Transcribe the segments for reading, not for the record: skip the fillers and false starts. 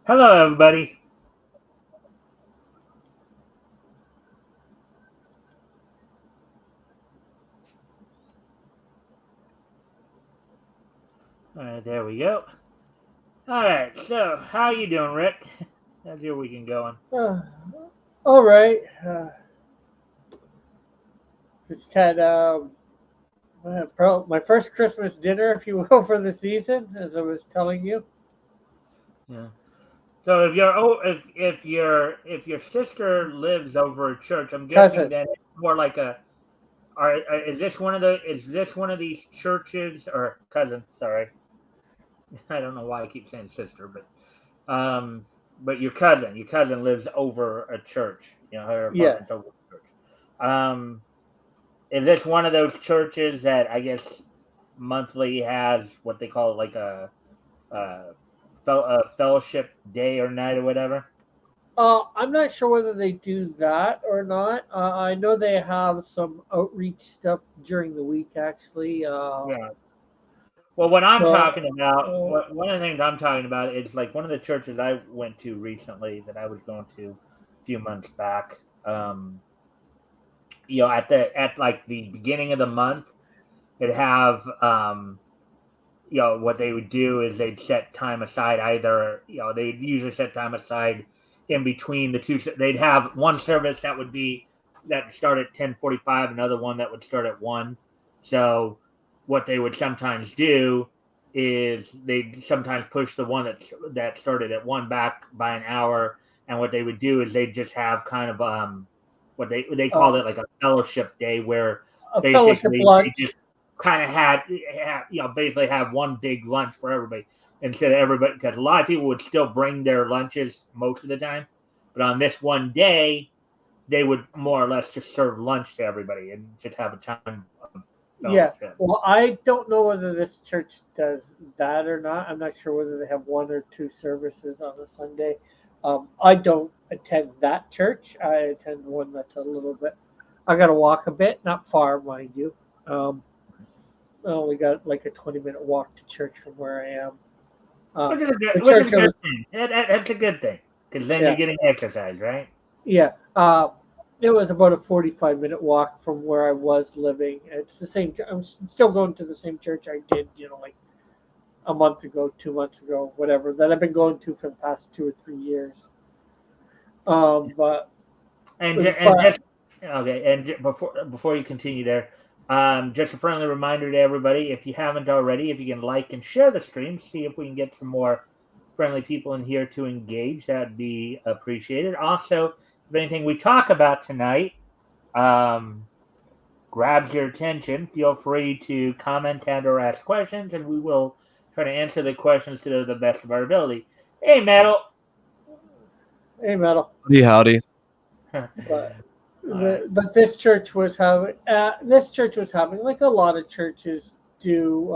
Hello, everybody. All right, there we go. All right, so how you doing, Rick? How's your weekend going? Uh, all right. Just had my first Christmas dinner, if you will, for the season, as I was telling you. Yeah. So if your sister lives over at church, I'm guessing Cousin. that it's more like a. Is this one of these churches or cousin? Sorry, I don't know why I keep saying sister, but your cousin lives over a church. Her Yes. apartment's over a church. Um, Is this one of those churches that I guess monthly has what they call it, like a, a fellowship day or night or whatever? I'm not sure whether they do that or not. I know they have some outreach stuff during the week, actually. Yeah. Well, what I'm So, talking about, uh, one of the things I'm talking about is like one of the churches I went to recently that I was going to a few months back. At like the beginning of the month, it'd have what they would do is they'd set time aside either, they'd usually set time aside in between the two. They'd have one service that would be that start at 10:45, another one that would start at 1. So what they would sometimes do is they'd sometimes push the one that started at 1 back by an hour, and what they would do is they'd just have kind of what they called uh, it like a fellowship day where a fellowship basically they lunch. just kind of basically have one big lunch for everybody instead of everybody, because a lot of people would still bring their lunches most of the time, but on this one day they would more or less just serve lunch to everybody and just have a time of Yeah. fellowship. Well, I don't know whether this church does that or not. I'm not sure whether they have one or two services on a Sunday. I don't attend that church. I attend one that's a little bit. I got to walk a bit, not far, mind you. Um, I only got like a 20-minute walk to church from where I am. which is a good, The which is church a I good was, thing. That's a good thing because then you're yeah, getting exercise, right? yeah. It was about a 45-minute walk from where I was living. It's the same. I'm still going to the same church I did, like a month ago, 2 months ago, whatever, that I've been going to for the past 2 or 3 years. But And but just okay. And before you continue there, just a friendly reminder to everybody: if you haven't already, if you can like and share the stream, see if we can get some more friendly people in here to engage. That'd be appreciated. Also, if anything we talk about tonight um, grabs your attention, feel free to comment and or ask questions, and we will try to answer the questions to the best of our ability. Hey, Metal. hey, metal. Howdy, howdy. All But right. this church was having, like a lot of churches do.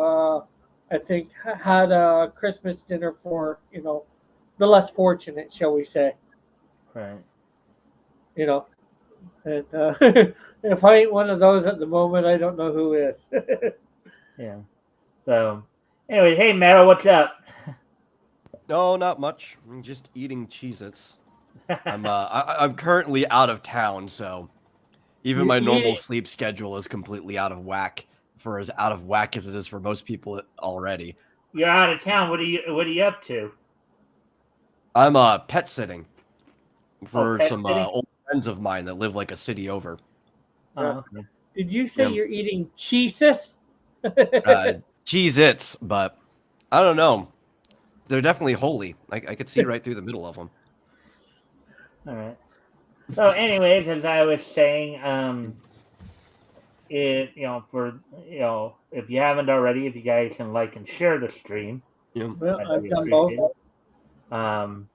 I think had a Christmas dinner for the less fortunate, shall we say? Right. You know, and if I ain't one of those at the moment, I don't know who is. Yeah. So, anyway, hey, Metal, what's up? No, not much. I'm just eating Cheez-Its. I'm currently out of town, so even You my normal eating? sleep schedule is completely out of whack, for as out of whack as it is for most people already. You're out of town. What are you up to? I'm pet sitting Oh, for pet some sitting. old friends of mine that live like a city over. Uh, Oh, okay. did you say Yeah. you're eating cheeses? Uh, Cheez-Its, but I don't know. They're definitely holy. I could see right through the middle of them. All right. So, anyways, as I was saying, for if you haven't already, if you guys can like and share the stream, Yeah. Well, that'd I've be done both. appreciated. Um,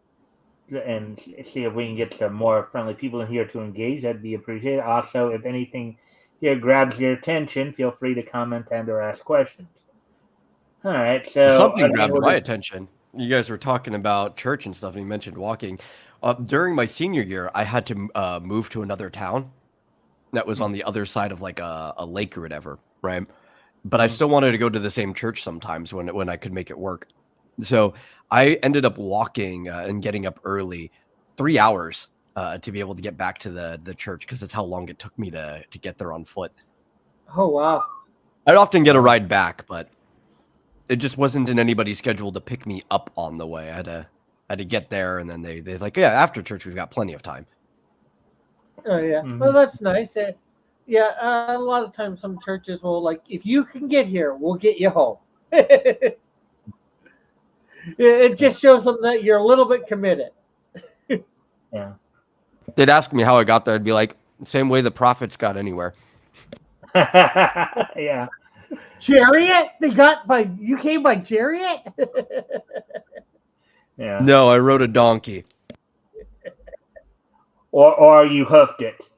and see if we can get some more friendly people in here to engage. That'd be appreciated. Also, if anything here grabs your attention, feel free to comment and or ask questions. All right. So Something again, grabbed we'll my just attention. You guys were talking about church and stuff, and you mentioned walking. During my senior year, I had to move to another town that was on the other side of like a lake or whatever, right? But I mm, still wanted to go to the same church sometimes when I could make it work. So I ended up walking and getting up early, 3 hours to be able to get back to the church because that's how long it took me to get there on foot. Oh wow. I'd often get a ride back, but it just wasn't in anybody's schedule to pick me up on the way. I had to get there, and then they're like, yeah, after church we've got plenty of time. Oh yeah. Mhm. Well, that's nice. Yeah, a lot of times some churches will like, if you can get here, we'll get you home. It just shows them that you're a little bit committed. Yeah. They'd ask me how I got there. I'd be like, same way the prophets got anywhere. Yeah. Chariot? You came by chariot? Yeah. No, I rode a donkey. Or you hoofed it.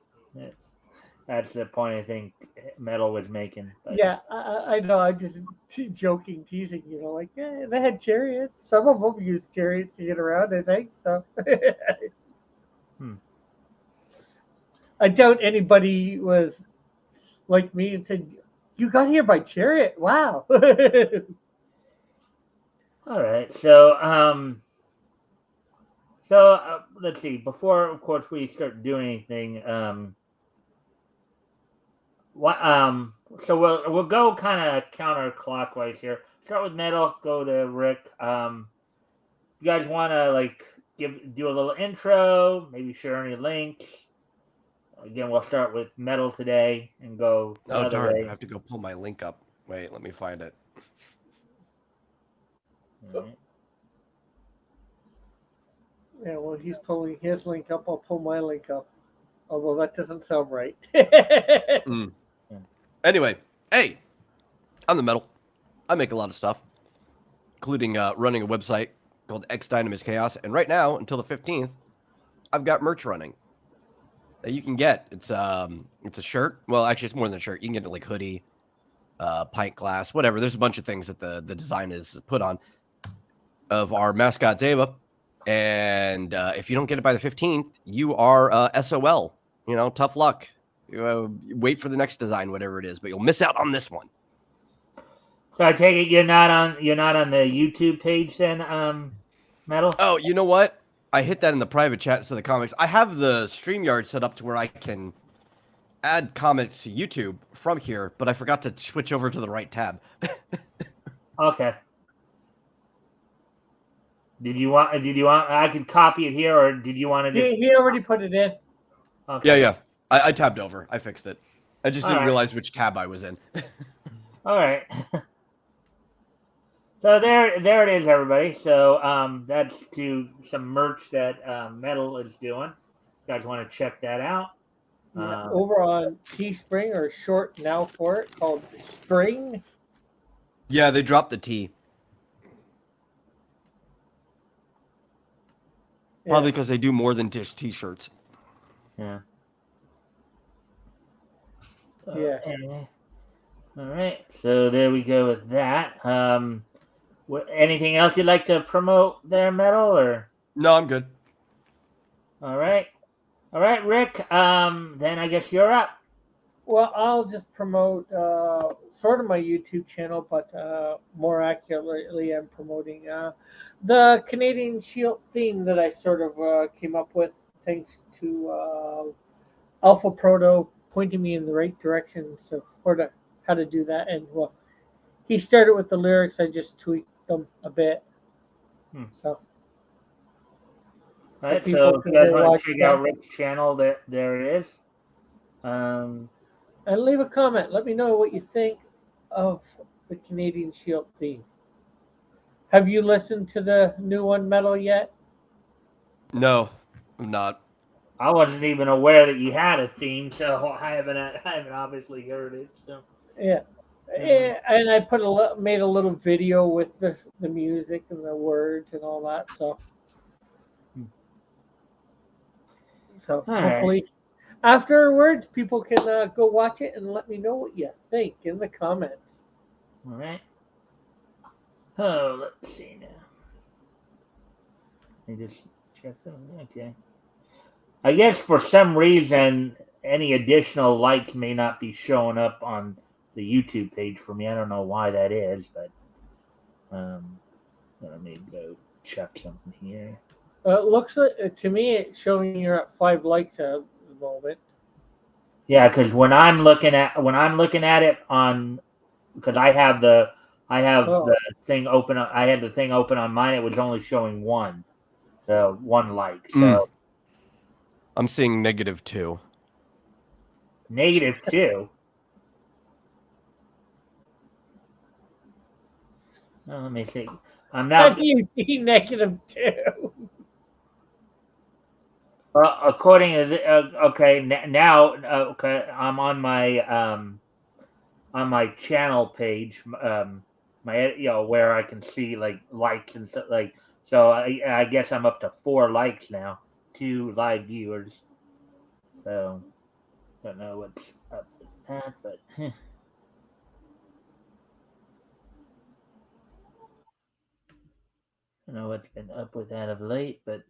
That's the point I think Metal was making. But. Yeah, I know. I'm just joking, teasing. Like they had chariots. Some of them used chariots to get around. I think so. I doubt anybody was like me and said, "You got here by chariot." Wow. All right. Let's see. Before, of course, we start doing anything, so we'll go kind of counterclockwise here. Start with Metal. Go to Rick. You guys want to do a little intro? Maybe share any links. Again, we'll start with Metal today and go. Oh darn! Way. I have to go pull my link up. Wait, let me find it. Right. Yeah, well, he's pulling his link up. I'll pull my link up. Although that doesn't sound right. Anyway, hey, I'm the Metal. I make a lot of stuff, including running a website called X Dynamis Chaos. And right now, until the 15th, I've got merch running that you can get. It's a shirt. Well, actually, it's more than a shirt. You can get it like hoodie, pint glass, whatever. There's a bunch of things that the design is put on of our mascot Zeba. And if you don't get it by the 15th, you are SOL. Tough luck. Wait for the next design, whatever it is, but you'll miss out on this one. So I take it you're not on the YouTube page then, Metal? Oh, you know what? I hit that in the private chat to the comics. I have the StreamYard set up to where I can add comments to YouTube from here, but I forgot to switch over to the right tab. Okay. Did you want? I could copy it here, or did you want to just? He already put it in. Okay. Yeah. I tabbed over. I fixed it. I just didn't realize which tab I was in. All right. So there it is, everybody. So that's to some merch that Metal is doing. You guys want to check that out? Over on Teespring, or short now for it, called Spring. Yeah, they dropped the T. Probably because they do more than just T-shirts. Yeah. Yeah. All right. So there we go with that. Anything else you'd like to promote there, Metal, or? No, I'm good. All right, Rick. Then I guess you're up. Well, I'll just promote sort of my YouTube channel, but more accurately, I'm promoting the Canadian Shield theme that I sort of came up with, thanks to Alpha Proto pointing me in the right direction, so how to do that. And well, he started with the lyrics. I just tweaked them a bit. So All right, so if you guys want to check out Rick's channel, there it is. And leave a comment. Let me know what you think of the Canadian Shield theme. Have you listened to the new one, Metal, yet? No, I'm not. I wasn't even aware that you had a theme, so I haven't obviously heard it. So yeah. And I made a little video with the music and the words and all that. So hopefully, afterwards, people can go watch it and let me know what you think in the comments. All right. Oh, let's see now. Let me just check them. Okay. I guess for some reason, any additional likes may not be showing up on the YouTube page for me. I don't know why that is, but Let me go check something here. It looks like to me it's showing you're at 5 likes at the moment. Yeah, because when I'm looking at it on, because I have Oh, the thing open. I had the thing open on mine. It was only showing one, so 1 like. So I'm seeing -2. -2. Oh, let me see. I'm how now do you see -2? according to okay now okay I'm on my channel page, my where I can see like likes and stuff like. So I guess I'm up to 4 likes now, 2 live viewers. So don't know what's up with that, but I don't know what's been up with that of late. But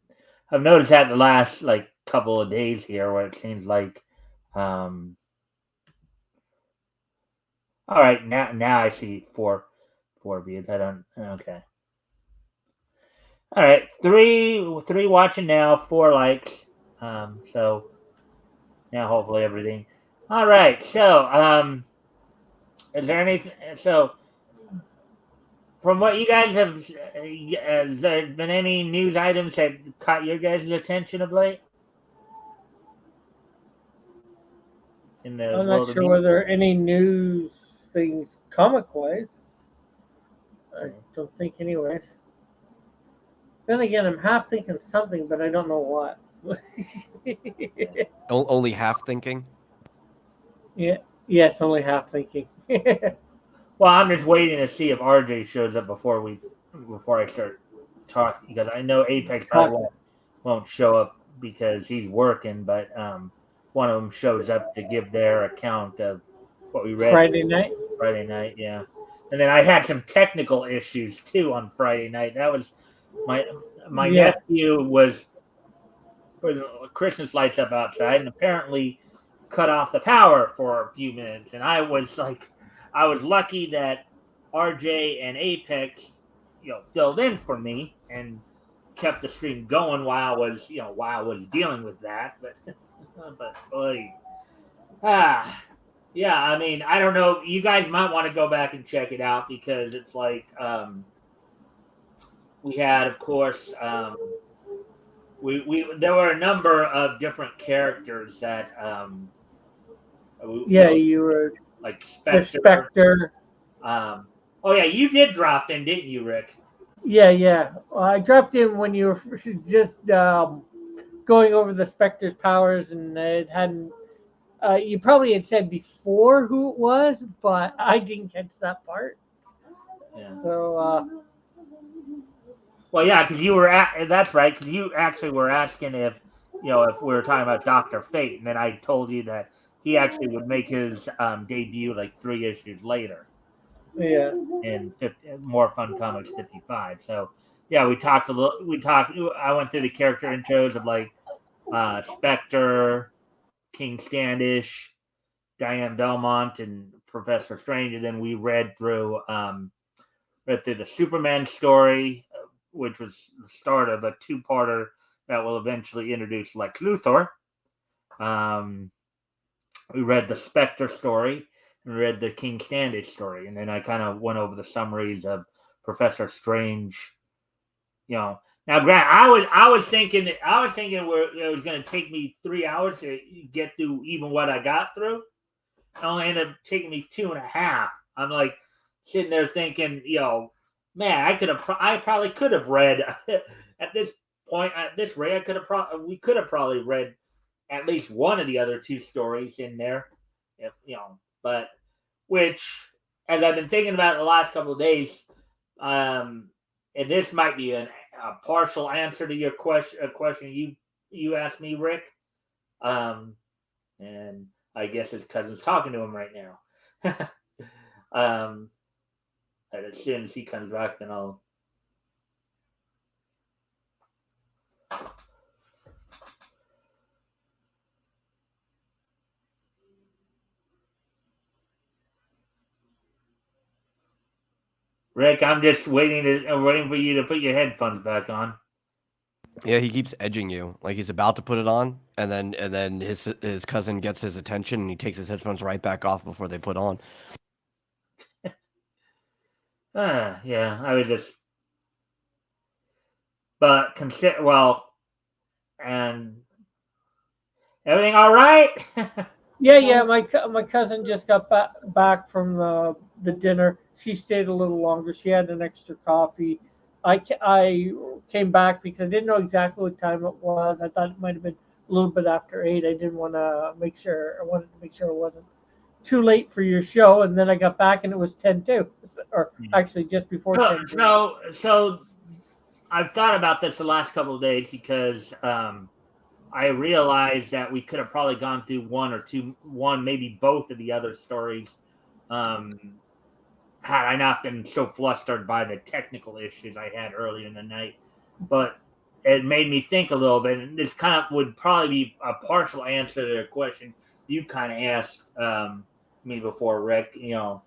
I've noticed that the last like couple of days here, where it seems like, all right, now I see four views. I don't okay. All right, three watching now, 4 likes. So now hopefully everything. All right, so is there anything? So from what you guys have, has there been any news items that caught your guys' attention of late in the I'm not world of sure media? whether any news things comic wise. I Okay. don't think, anyways. Then again, I'm half thinking something, but I don't know what. Yeah. Only half thinking. Yeah. Yes, only half thinking. Well, I'm just waiting to see if RJ shows up before I start talking, because I know Apex probably Talking. won't show up because he's working, but one of them shows up to give their account of what we read Friday night. Friday night. Yeah, and then I had some technical issues too on Friday night. That was my my Yeah. nephew was putting Christmas lights up outside, and apparently cut off the power for a few minutes. And I was lucky that RJ and Apex, filled in for me and kept the stream going while I was dealing with that. But but boy, ah, yeah. I mean, I don't know. You guys might want to go back and check it out, because it's like, we had, of course, we there were a number of different characters that, Yeah, you were like the Spectre. Spectre. Um, oh yeah, you did drop in, didn't you, Rick? Yeah, yeah. I dropped in when you were just going over the Spectre's powers, and it hadn't. You probably had said before who it was, but I didn't catch that part. Yeah. So, Well, yeah, because you were that's right, because you actually were asking if we were talking about Doctor Fate, and then I told you that he actually would make his debut like 3 issues later yeah. in More Fun Comics 55. So yeah, we talked a little. We talked. I went through the character intros of like Spectre, King Standish, Diane Belmont, and Professor Strange, and then we read through the Superman story, which was the start of a two-parter that will eventually introduce Lex Luthor. Um, we read the Spectre story and read the King Standish story, and then I kind of went over the summaries of Professor Strange. You know, now, Grant, I was thinking it was going to take me 3 hours to get through even what I got through. It only ended up taking me 2.5. I'm like sitting there thinking, man, I probably could have read at this point, at this rate, we could have probably read at least one of the other two stories in there, if but which, as I've been thinking about it the last couple of days, um, and this might be a partial answer to your question, a question you asked me, Rick, and I guess his cousin's talking to him right now. um, and as soon as he comes back, then I'll. Rick, I'm just waiting for you to put your headphones back on. Yeah, he keeps edging you. Like he's about to put it on, and then his cousin gets his attention, and he takes his headphones right back off before they put on. Yeah, I was just, but consider and everything all right? Yeah. My cousin just got back from the dinner. She stayed a little longer. She had an extra coffee. I came back because I didn't know exactly what time it was. I thought it might have been a little bit after 8. I didn't want to make sure. I wanted to make sure it wasn't too late for your show. And then I got back and it was 10 too, or actually just before 10. So I've thought about this the last couple of days because I realized that we could have probably gone through one, maybe both of the other stories, had I not been so flustered by the technical issues I had earlier in the night. But it made me think a little bit, and this kind of would probably be a partial answer to the question you kind of asked me before, Rick. Yeah.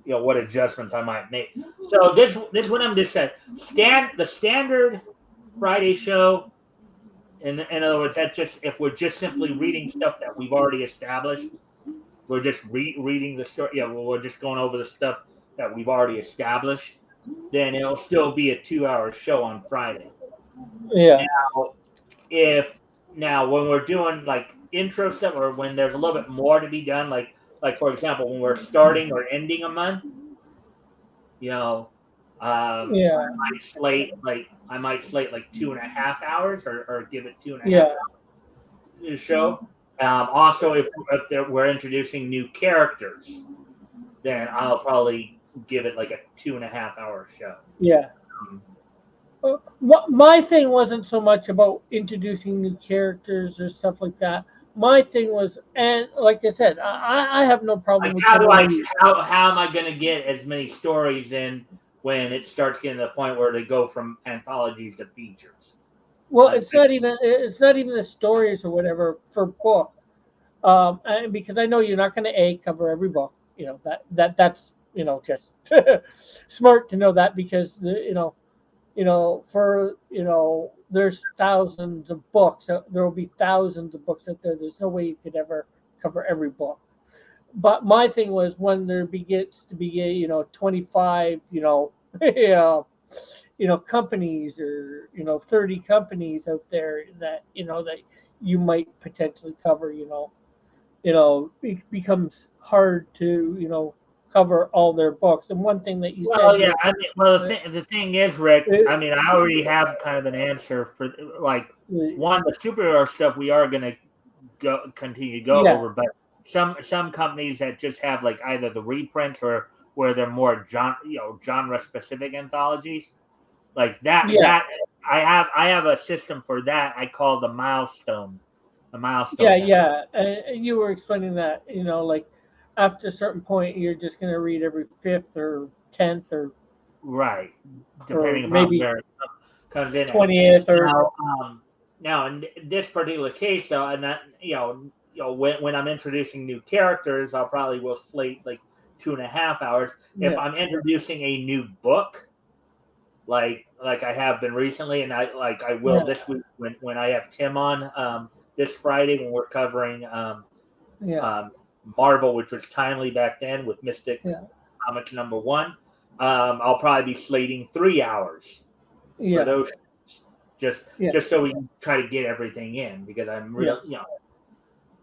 What adjustments I might make. So this one I'm just saying, the standard Friday show. In other words, that's just if we're just simply reading stuff that we've already established. We're just reading the story. Yeah, well, we're just going over the stuff that we've already established. Then it'll still be a 2-hour show on Friday. Yeah. Now when we're doing like intro stuff, or when there's a little bit more to be done, like for example, when we're starting or ending a month, I might slate like 2.5 hours, or give it 2.5 hours to show. Also, if we're introducing new characters, then I'll probably give it like a 2.5 hour show. Yeah. My thing wasn't so much about introducing new characters or stuff like that. My thing was, and like I said, I have no problem Like with how am I going to get as many stories in when it starts getting to the point where they go from anthologies to features? Well, it's not even the stories or whatever for book, and because I know you're not going to cover every book. That's just smart to know that, because there's thousands of books. There will be thousands of books out there. There's no way you could ever cover every book. But my thing was, when there begins to be 25 companies, or 30 companies out there that that you might potentially cover. It becomes hard to cover all their books. And one thing that you said, yeah, the thing is, Rick, I mean, I already have kind of an answer for, like, one, the superhero stuff we are going to continue to go over, but some companies that just have like either the reprints or where they're more genre specific anthologies, like that. I have a system for that. I call the milestone. Yeah. And you were explaining that, like after a certain point, you're just going to read every 5th or 10th or right, depending or on maybe where it comes in 20th or now in this particular case, though, and that when I'm introducing new characters, I'll probably will slate like 2.5 hours. If I'm introducing a new book, like I have been recently, and I will this week when I have Tim on this Friday, when we're covering Marvel, which was timely back then with Mystic Comics #1. I'll probably be slating 3 hours for those, just so we can try to get everything in, because I'm real,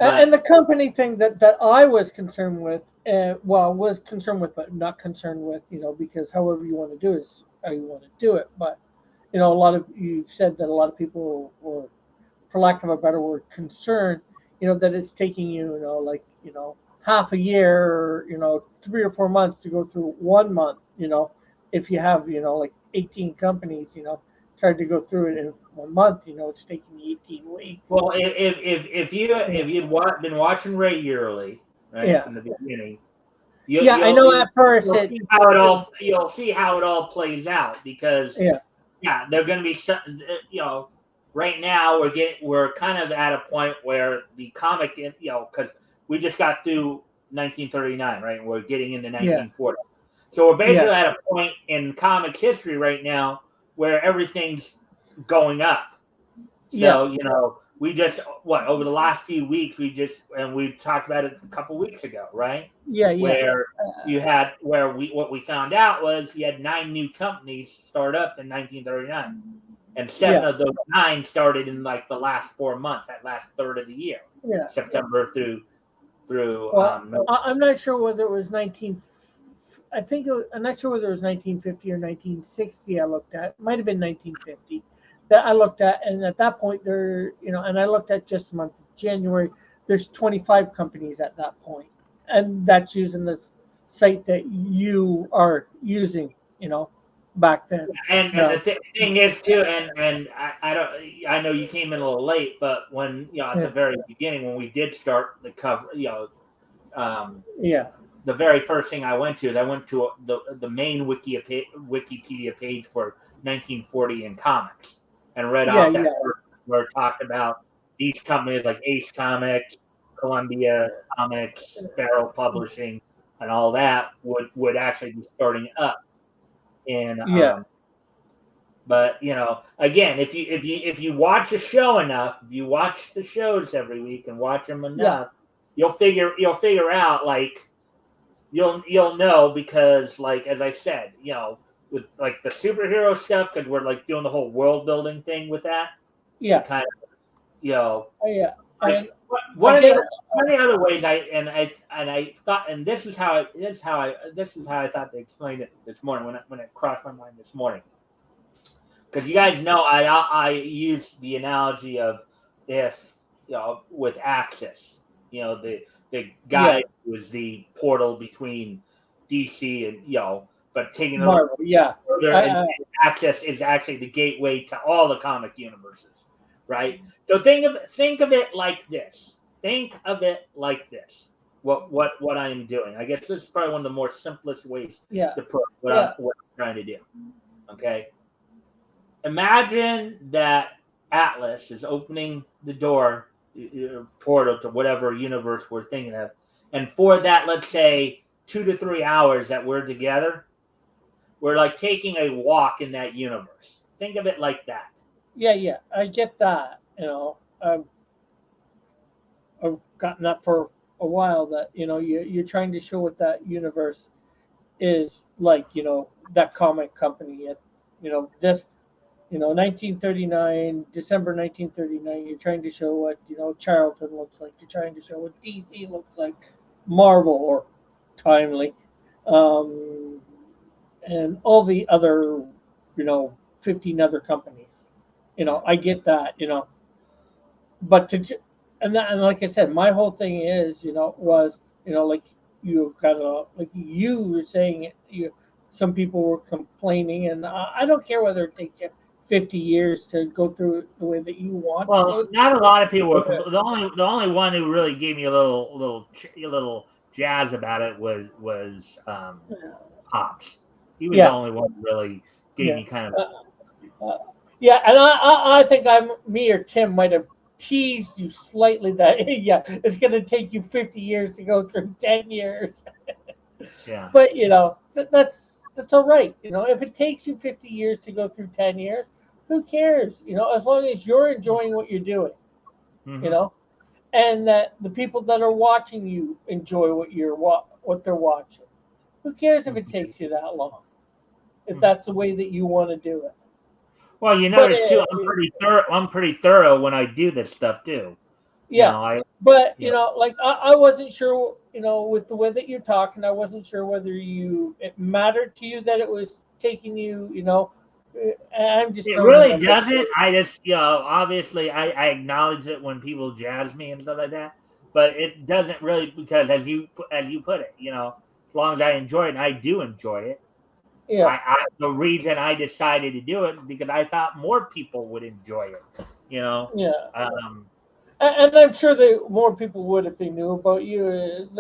and the company thing that I was concerned with, but not concerned with, because however you want to do it is how you want to do it. But you said that a lot of people were, for lack of a better word, concerned, that it's taking half a year, or 3 or 4 months to go through 1 month. If you have like 18 companies, tried to go through it in 1 month, it's taking 18 weeks. Well, if you've been watching regularly, right, from the beginning, I know at first you'll see how it all plays out, because they're going to be right now we're kind of at a point where the comic, because we just got through 1939, right, and we're getting into 1940. So we're basically at a point in comics history right now where everything's going up. So, we just over the last few weeks we talked about it a couple weeks ago, right? Yeah. Where what we found out was you had 9 new companies start up in 1939. And 7 of those 9 started in like the last 4 months, that last third of the year. Yeah. September through I'm not sure whether it was 19. I'm not sure whether it was 1950 or 1960. I looked at. It might have been 1950 that I looked at, and at that point and I looked at just the month of January. There's 25 companies at that point, and that's using the site that you are using. Back then. And the thing is too, and I know you came in a little late, but when at the very beginning when we did start the cover, the very first thing I went to the main Wikipedia page for 1940 in comics and read off that where it talked about these companies like Ace Comics, Columbia Comics, Barrel Publishing, and all that would actually be starting up. And but again, if you watch a show enough, if you watch the shows every week and watch them enough, you'll figure out like you'll know, because like as I said, with like the superhero stuff, because we're like doing the whole world building thing with that. Kind of one of the other ways I thought, and this is how I thought they explained it this morning when it crossed my mind this morning, because you guys know I use the analogy of if with Axis, the guy who was the portal between DC and but taking Marvel, further, and Axis is actually the gateway to all the comic universes, right? So think of it like this. Think of it like this. What I am doing. I guess this is probably one of the more simplest ways to put what I'm trying to do. Okay. Imagine that Atlas is opening the door, portal to whatever universe we're thinking of, and for that, let's say 2 to 3 hours that we're together, we're like taking a walk in that universe. Think of it like that. Yeah, I get that. I've gotten that for a while, that you're trying to show what that universe is like. That comic company at this 1939, December 1939. You're trying to show what Charlton looks like. You're trying to show what DC looks like, Marvel or Timely, and all the other 15 other companies. I get that. But and like I said, my whole thing is was like you got like you were saying, some people were complaining, and I don't care whether it takes you 50 years to go through it the way that you want. Well, not a lot of people were. The only one who really gave me a little jazz about it was Pops. He was the only one who really gave me kind of. And I think me or Tim might have teased you slightly that it's going to take you 50 years to go through 10 years. Yeah. But that's all right. If it takes you 50 years to go through 10 years, who cares? As long as you're enjoying what you're doing. Mm-hmm. And that the people that are watching you enjoy what they're watching. Who cares if it takes you that long? If that's the way that you want to do it. Well, you notice too, I'm pretty thorough when I do this stuff too. Yeah, like I wasn't sure, with the way that you're talking, I wasn't sure whether it mattered to you that it was taking you, I'm just. It really doesn't. I just, obviously, I acknowledge it when people jazz me and stuff like that, but it doesn't really, because as you put it, as long as I enjoy it, and I do enjoy it. Yeah. The reason I decided to do it is because I thought more people would enjoy it. Yeah. And I'm sure that more people would if they knew about you.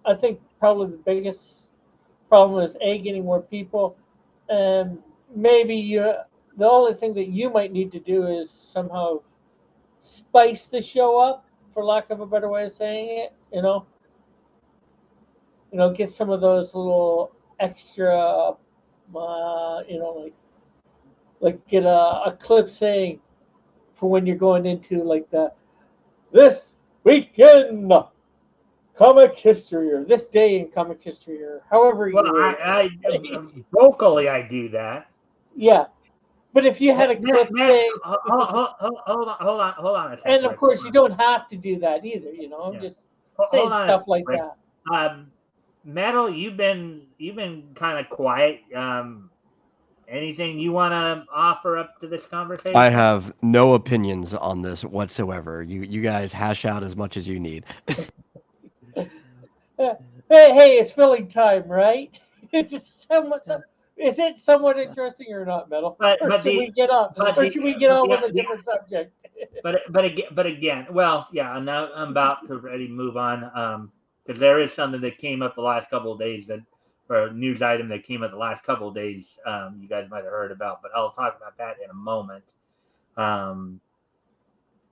I think probably the biggest problem is getting more people, and maybe the only thing that you might need to do is somehow spice the show up, for lack of a better way of saying it. Get some of those little extra, like get a clip saying for when you're going into like the this weekend comic history or this day in comic history or however Well, you word it. vocally I do that. Yeah, but if you had a clip Man, saying, hold on a and second, of Rick. course you don't have to do that either. I'm Yeah, just hold saying on a stuff second, like Rick. that. Metal, you've been kind of quiet. Anything you want to offer up to this conversation? I have no opinions on this whatsoever. You guys hash out as much as you need. Hey, it's filling time, right? It's just somewhat. Is it somewhat interesting or not, Metal? But Or but should the we get on? but Or the should we get but on the, with a the different subject? but again, well, yeah. Now I'm about to ready move on. Because there is something that came up the last couple of days or a news item that came up the last couple of days. You guys might have heard about, but I'll talk about that in a moment.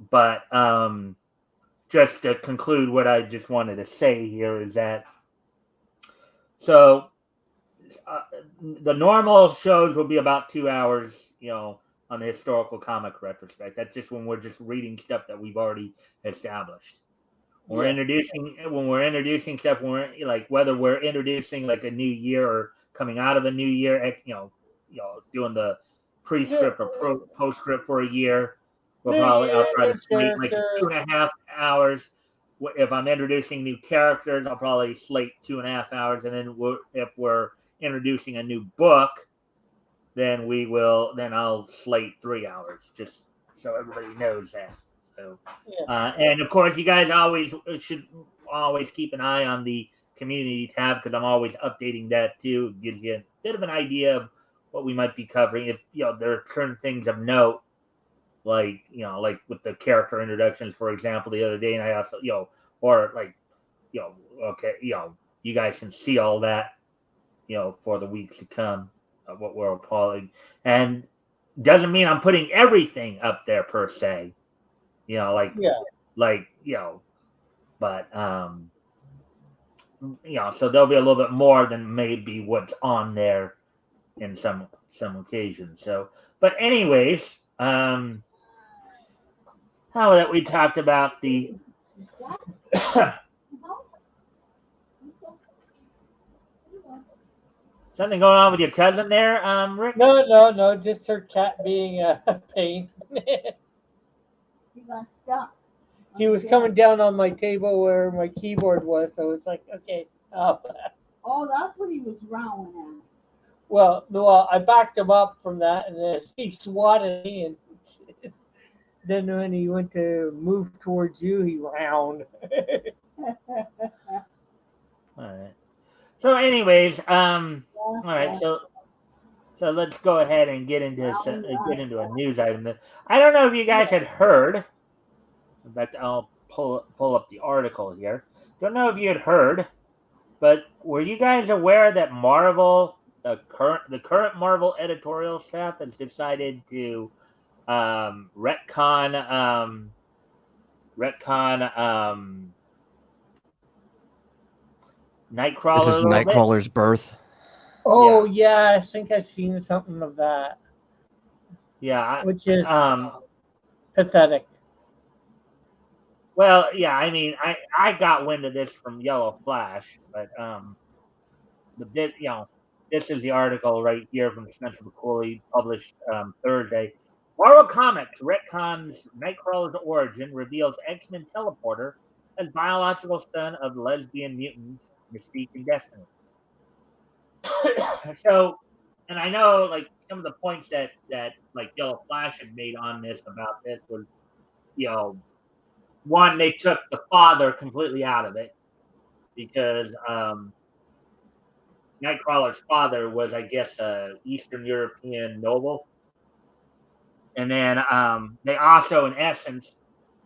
But just to conclude, what I just wanted to say here is that so the normal shows will be about 2 hours, on the historical comic retrospect. That's just when we're just reading stuff that we've already established. When we're introducing stuff, like whether we're introducing like a new year or coming out of a new year, doing the pre-script or postscript for a year. I'll try to slate like 2.5 hours. If I'm introducing new characters, I'll probably slate 2.5 hours, and then if we're introducing a new book, then I'll slate 3 hours, just so everybody knows that. So, and of course, you guys should always keep an eye on the community tab because I'm always updating that too. It gives you a bit of an idea of what we might be covering. If there are certain things of note, like with the character introductions, for example, the other day, and I also or like okay, you guys can see all that for the weeks to come of what we're calling, and doesn't mean I'm putting everything up there per se, like but so there'll be a little bit more than maybe what's on there in some occasions. So, but anyways, how that we talked about the something going on with your cousin there, Rick? No, just her cat being a pain. He got stuck. He was coming down on my table where my keyboard was, so it's like, okay. Oh, that's what he was rowing at. Well, I backed him up from that, and then he swatted me, and then when he went to move towards you, he round. All right. So, anyways, all right. So let's go ahead and get into a news item. I don't know if you guys had heard. In fact, I'll pull up the article here. Don't know if you had heard, but were you guys aware that Marvel, the current Marvel editorial staff, has decided to retcon Nightcrawler This is a little bit? Nightcrawler's birth. Oh yeah, I think I've seen something of that. Yeah, which is pathetic. Well, yeah, I mean, I got wind of this from Yellow Flash, but this, this is the article right here from Spencer McCauley, published Thursday. Marvel Comics retcons Nightcrawler's origin, reveals X-Men teleporter as biological son of lesbian mutants Mystique and Destiny. So, and I know like some of the points that like Yellow Flash had made on this about this was, one, they took the father completely out of it because Nightcrawler's father was, I guess, a Eastern European noble, and then they also, in essence,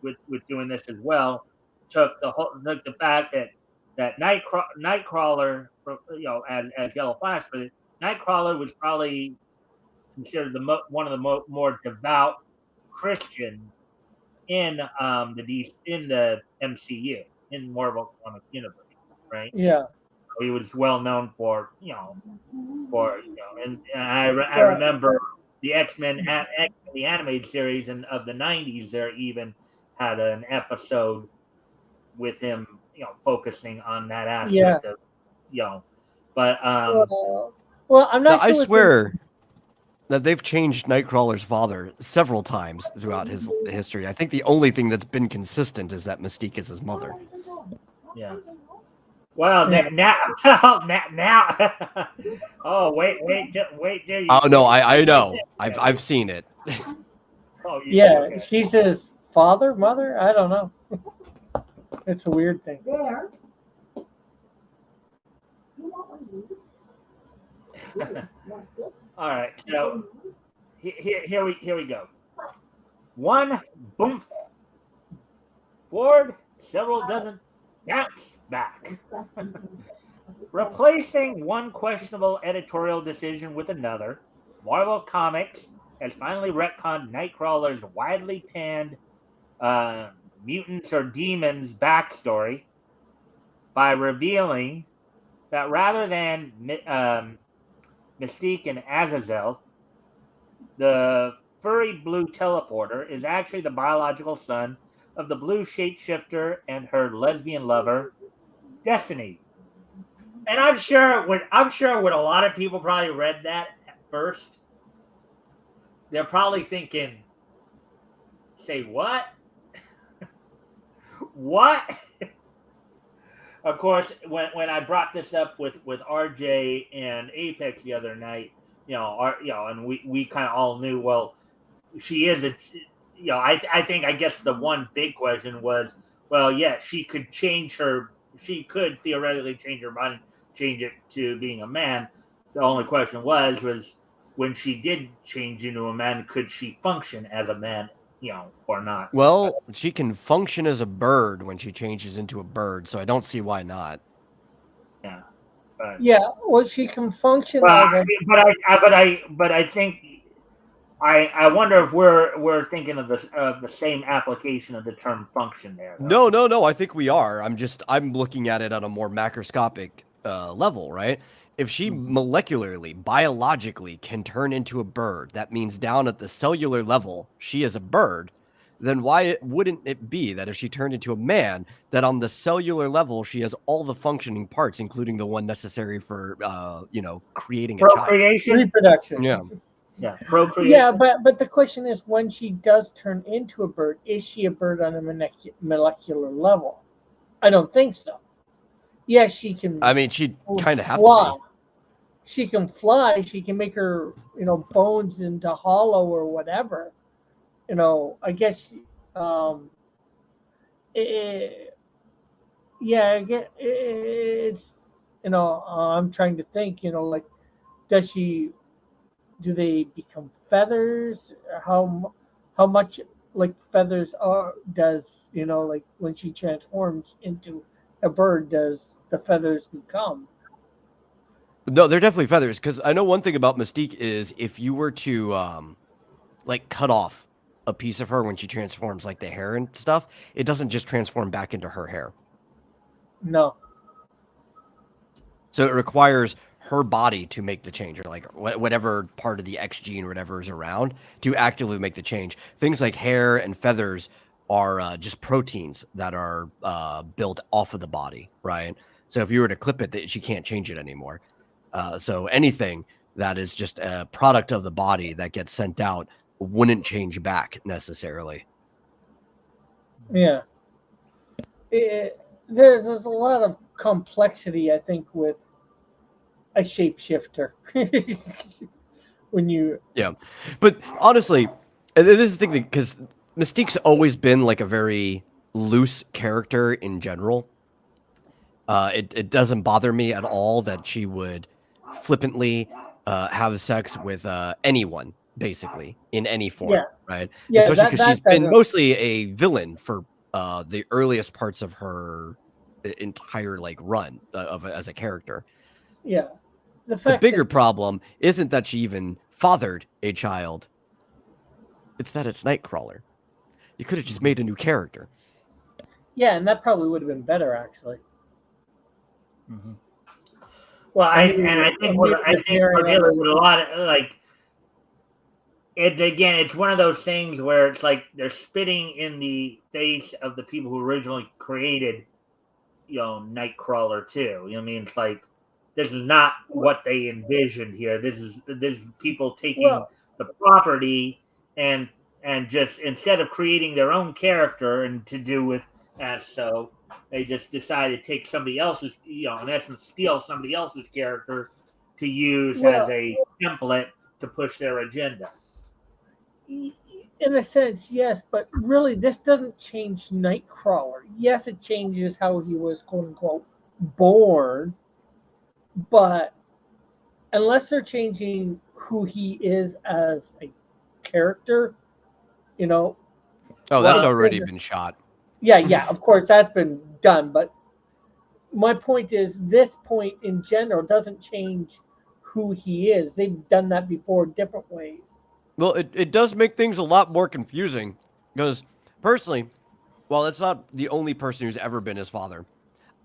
with doing this as well, took the fact that Nightcrawler, as Yellow Flash, but Nightcrawler was probably considered one of the more devout Christians in the MCU, in Marvel Comic Universe, right? Yeah. he was well known for and I remember the X-Men the animated series of the 90s. There even had an episode with him, focusing on that aspect of, but I'm not I sure. swear that they've changed Nightcrawler's father several times throughout his history. I think the only thing that's been consistent is that Mystique is his mother. Yeah. Well, now. Oh, wait, there you. Oh no, I know. I've seen it. Oh, yeah, she's his father, mother. I don't know. It's a weird thing. There. All right, so here we go. One boom forward, several dozen bounce back. Replacing one questionable editorial decision with another, Marvel Comics has finally retconned Nightcrawler's widely panned mutants or demons backstory by revealing that rather than Mystique and Azazel, the furry blue teleporter is actually the biological son of the blue shapeshifter and her lesbian lover, Destiny. And I'm sure when a lot of people probably read that at first, they're probably thinking, "Say what? What?" Of course, when I brought this up with RJ and Apex the other night, and we kind of all knew. Well, she is a, I guess the one big question was, well, yeah, she could theoretically change her mind, change it to being a man. The only question was when she did change into a man, could she function as a man? Or not. Well, she can function as a bird when she changes into a bird, so I don't see why not. Yeah. Well, she can function as a. But I think I wonder if we're thinking of the same application of the term function there. Though. No. I think we are. I'm looking at it on a more macroscopic level, right? If she molecularly, biologically can turn into a bird, that means down at the cellular level, she is a bird. Then why wouldn't it be that if she turned into a man, that on the cellular level, she has all the functioning parts, including the one necessary for, creating a child? Reproduction. Yeah, procreation. Yeah, but the question is, when she does turn into a bird, is she a bird on a molecular level? I don't think so. Yes, she can. I mean, she kind of have fly. to be. She can fly. She can make her, bones into hollow or whatever. I guess. It's. I'm trying to think. Like, do they become feathers? How much like feathers does like when she transforms into a bird, does the feathers become? No, they're definitely feathers, because I know one thing about Mystique is if you were to cut off a piece of her when she transforms, like the hair and stuff, it doesn't just transform back into her hair. No. So it requires her body to make the change, or like whatever part of the X gene or whatever is around to actively make the change. Things like hair and feathers are just proteins that are built off of the body, right? So if you were to clip it, she can't change it anymore. So anything that is just a product of the body that gets sent out wouldn't change back necessarily. Yeah. There's a lot of complexity, I think, with a shapeshifter. Yeah. But honestly, this is the thing, because Mystique's always been like a very loose character in general. It doesn't bother me at all that she would flippantly have sex with anyone, basically, in any form, right? Yeah, especially because she's been mostly a villain for the earliest parts of her entire run as a character. Yeah. The bigger problem isn't that she even fathered a child. It's that it's Nightcrawler. You could have just made a new character. Yeah, and that probably would have been better, actually. Mm-hmm. Well, I knew think the pairing we're on dealing the with a lot of like it's one of those things where it's like they're spitting in the face of the people who originally created, Nightcrawler too. You know what I mean? It's like this is not what they envisioned here. This is people taking well, the property and just instead of creating their own character and to do with as so they just decided to take somebody else's, in essence, steal somebody else's character to use as well, a template to push their agenda. in a sense, yes, but really, this doesn't change Nightcrawler. Yes, it changes how he was quote unquote born, but unless they're changing who he is as a character, you know, Oh, that's Well, already been shot. yeah, of course that's been done, but my point is this point in general doesn't change who he is. They've done that before different ways. Well, it does make things a lot more confusing because personally, while it's not the only person who's ever been his father,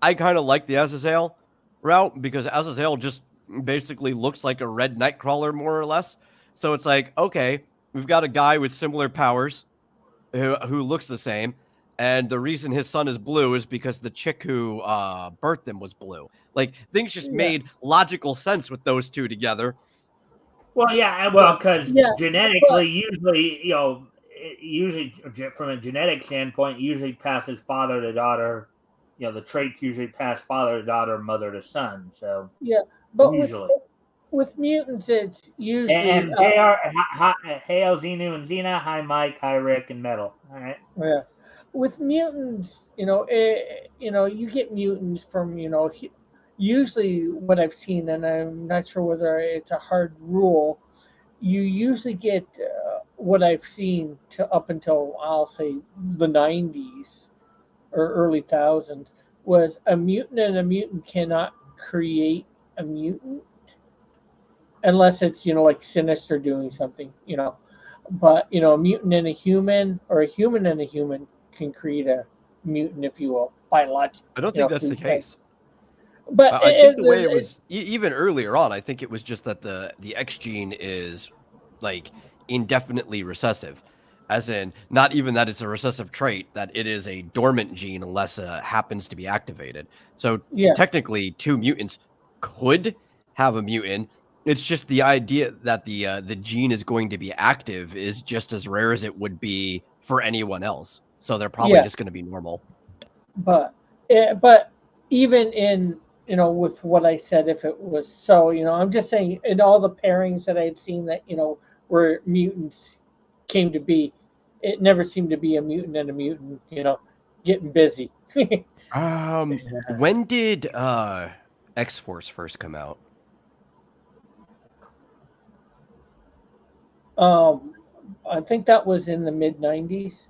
I kind of like the Azazel route because Azazel just basically looks like a red Nightcrawler more or less. So it's like, okay, we've got a guy with similar powers who looks the same. And the reason his son is blue is because the chick who birthed him was blue. Like things just Yeah, made logical sense with those two together. Well, yeah, well, because yeah, genetically, but usually, usually from a genetic standpoint, usually passes father to daughter. The traits usually pass father to daughter, mother to son. So yeah, but usually, with mutants, it's usually and Jr. Hail Xenu and Xena. Hi Mike. Hi Rick and Metal. All right. yeah. With mutants, you get mutants from usually what I've seen, and I'm not sure whether it's a hard rule. You usually get what I've seen to up until I'll say the '90s or early thousands was a mutant and a mutant cannot create a mutant unless it's like Sinister doing something. But a mutant and a human, or a human and a human, can create a mutant, if you will, biological, I don't think that's the through case. sense. But I think the way it it's was even earlier on, I think it was just that the X gene is like indefinitely recessive, as in not even that it's a recessive trait, that it is a dormant gene unless it happens to be activated. So yeah, technically, two mutants could have a mutant. It's just the idea that the gene is going to be active is just as rare as it would be for anyone else. So they're probably yeah. just going to be normal. But even in with what I said, if it was so, I'm just saying in all the pairings that I had seen that where mutants came to be, it never seemed to be a mutant and a mutant, getting busy. When did X Force first come out? um, I think that was in the mid '90s.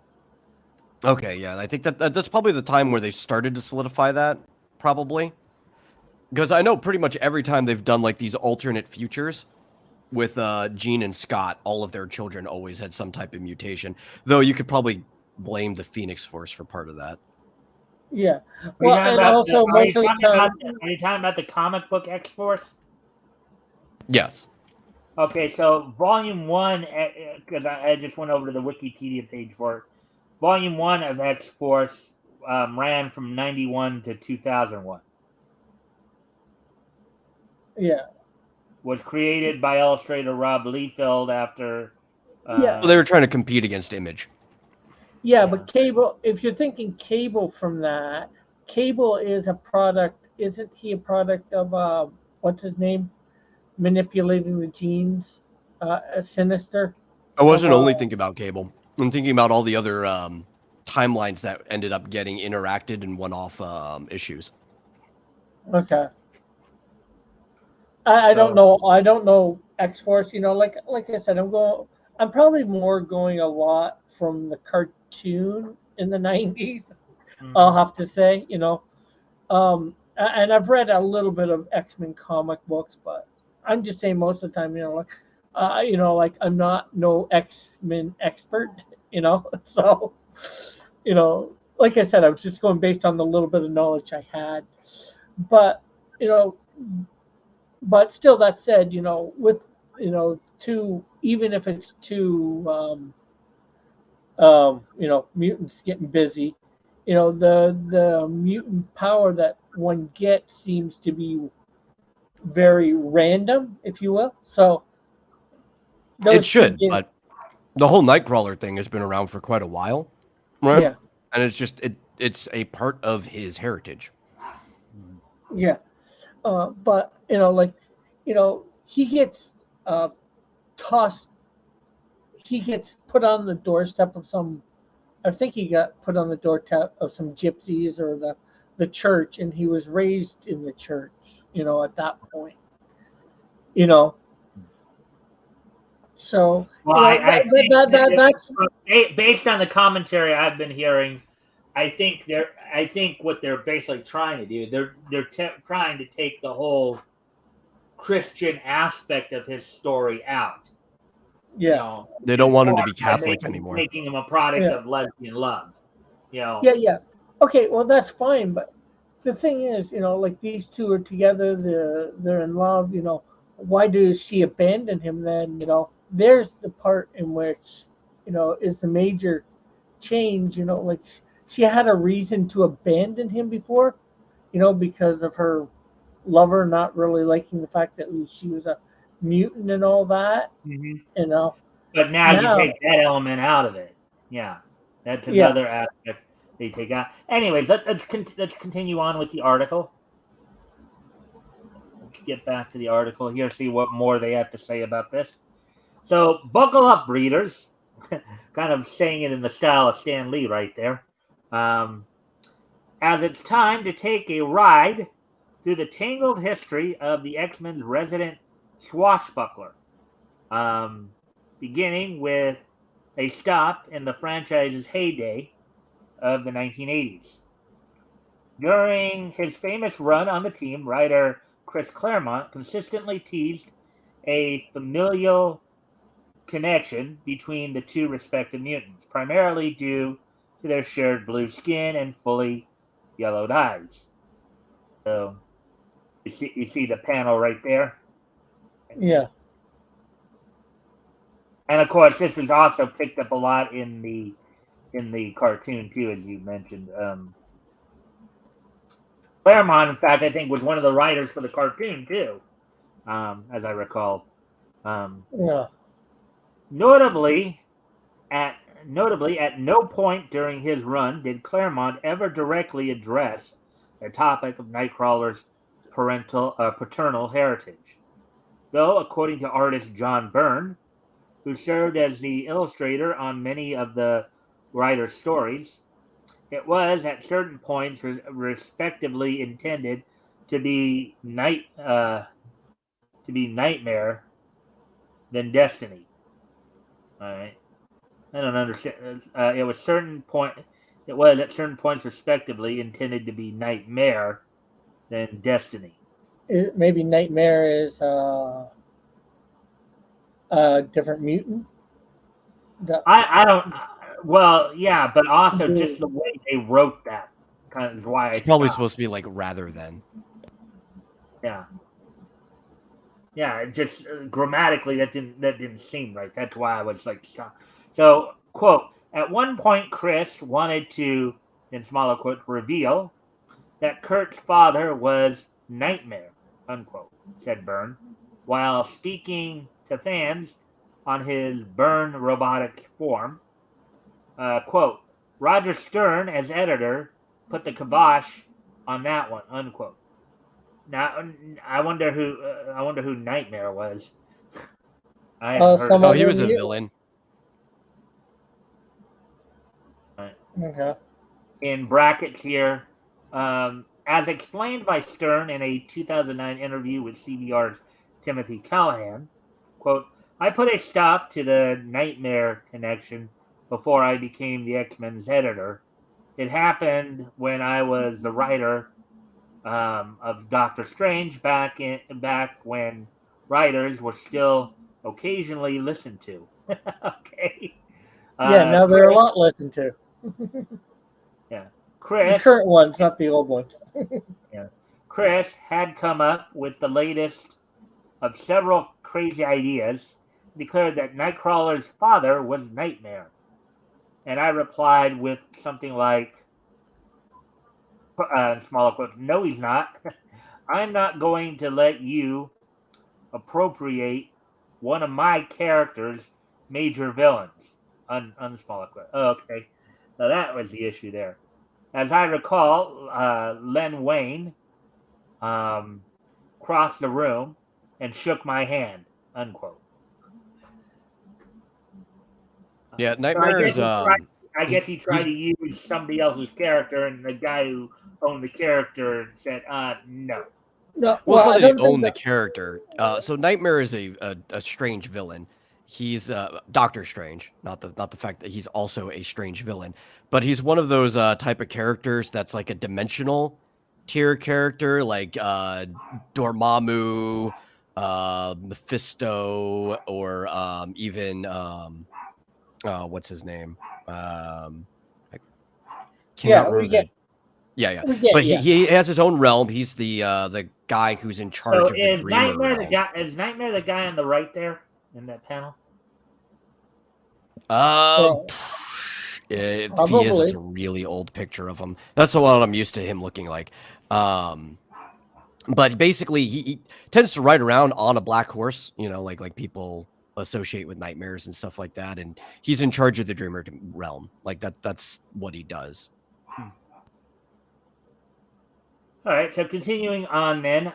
Okay, yeah, I think that's probably the time where they started to solidify that, probably. Because I know pretty much every time they've done like these alternate futures with Jean and Scott, all of their children always had some type of mutation. Though you could probably blame the Phoenix Force for part of that. Yeah. Well, and also most of the time, Are you talking about the comic book X Force? Yes. Okay, so Volume 1, because I just went over to the Wikipedia page for it. Volume 1 of X Force ran from 91 to 2001. yeah, Was created by illustrator Rob Liefeld after. Yeah. Well, they were trying to compete against Image. yeah. But Cable, if you're thinking Cable from that, Cable is a product. Isn't he a product of what's his name, manipulating the genes, Sinister? I wasn't From only thinking about Cable. I'm thinking about all the other timelines that ended up getting interacted in one-off issues. Okay. I don't know. I don't know X Force. Like I said, I'm probably more going a lot from the cartoon in the '90s. I'll have to say, and I've read a little bit of X-Men comic books, but I'm just saying most of the time, like I'm not no X-Men expert, so, like I said, I was just going based on the little bit of knowledge I had, but you know, but still, that said, with two, even if it's two, mutants getting busy, the mutant power that one gets seems to be very random, if you will. So those It should, two, but the whole Nightcrawler thing has been around for quite a while, right? yeah, And it's just it's a part of his heritage. yeah. But he gets tossed. He gets put on the doorstep of some. I think he got put on the doorstep of some gypsies or the church, and he was raised in the church. At that point, you know. So Well, I think that's based on the commentary I've been hearing, I think what they're basically trying to do, they're trying to take the whole Christian aspect of his story out. yeah, They don't want him to be Catholic making, anymore. making him a product yeah, of lesbian love. yeah. Okay, well that's fine, but the thing is, like these two are together, they're in love. Why does she abandon him then? There's the part in which is the major change. Like she had a reason to abandon him before, because of her lover not really liking the fact that she was a mutant and all that. Mhm. You know, But now you now, take that element out of it. Yeah, that's yeah, another aspect they take out. Anyways, let's continue on with the article. Let's get back to the article here, see what more they have to say about this. So, buckle up, readers. Kind of saying it in the style of Stan Lee right there. As it's time to take a ride through the tangled history of the X-Men's resident swashbuckler. Beginning with a stop in the franchise's heyday of the 1980s. During his famous run on the team, writer Chris Claremont consistently teased a familial connection between the two respective mutants, primarily due to their shared blue skin and fully yellowed eyes. So you see the panel right there? yeah. And of course, this was also picked up a lot in the cartoon too, as you mentioned. Claremont, in fact, I think was one of the writers for the cartoon too, as I recall. Yeah. Notably, at no point during his run did Claremont ever directly address the topic of Nightcrawler's paternal heritage. Though, according to artist John Byrne, who served as the illustrator on many of the writer's stories, it was at certain points respectively intended to be nightmare than destiny. All right, I don't understand. It was certain point. It was at certain points respectively intended to be nightmare than destiny. Maybe Nightmare is a different mutant? I don't. Well, yeah, but also just the way they wrote that kind of is why I It's probably stopped. supposed to be like rather than. Yeah. Yeah, just grammatically that didn't seem right. That's why I was like, stop. So, quote, at one point Chris wanted to, in smaller quotes, reveal that Kurt's father was Nightmare, unquote, said Byrne, while speaking to fans on his Byrne Robotics forum. Quote, Roger Stern, as editor, put the kibosh on that one, unquote. Now, I wonder who Nightmare was. I haven't heard of Oh, Someone him. he was a mutant. villain. Okay. In brackets here, as explained by Stern in a 2009 interview with CBR's Timothy Callahan, quote, I put a stop to the Nightmare connection before I became the X-Men's editor. It happened when I was the writer of Doctor Strange back when writers were still occasionally listened to. Okay. Yeah, now they're a lot listened to. Yeah. The Chris, current ones, not the old ones. yeah. Chris had come up with the latest of several crazy ideas, declared that Nightcrawler's father was Nightmare. And I replied with something like, smaller quote, "No, he's not. I'm not going to let you appropriate one of my character's major villains." Smaller quote. Oh, okay. Now that was the issue there. As I recall, Len Wayne crossed the room and shook my hand. Unquote. Yeah, So Nightmare is I guess he tried to use somebody else's character, and the guy who owned the character said, "No." No, well, it's well, not I that he don't think owned the that. character. So Nightmare is a strange villain. He's Doctor Strange, not the fact that he's also a strange villain, but he's one of those type of characters that's like a dimensional tier character, like Dormammu, Mephisto, or even what's his name? I cannot Yeah, remember we get, yeah. we get, But yeah. he has his own realm. He's the guy who's in charge So of the Dreamer realm. Is Nightmare the guy on the right there in that panel? Um, Well, if he is, it's probably. a really old picture of him. That's the one I'm used to him looking like. But basically, he tends to ride around on a black horse. You know, like people associate with nightmares and stuff like that. And he's in charge of the Dreamer realm. Like that's what he does. All right. So continuing on then,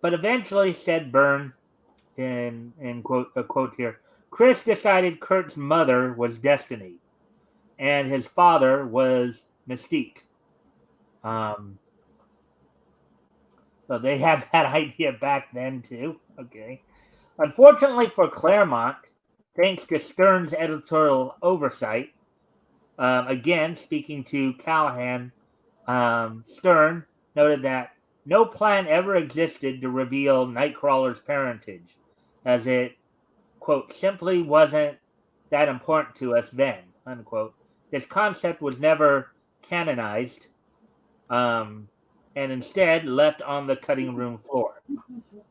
but eventually, said Byrne, in quote here, Chris decided Kurt's mother was Destiny, and his father was Mystique. So they had that idea back then too. Okay. Unfortunately for Claremont, thanks to Stern's editorial oversight, again speaking to Callahan, Stern noted that no plan ever existed to reveal Nightcrawler's parentage, as it, quote, simply wasn't that important to us then, unquote. This concept was never canonized, and instead left on the cutting room floor.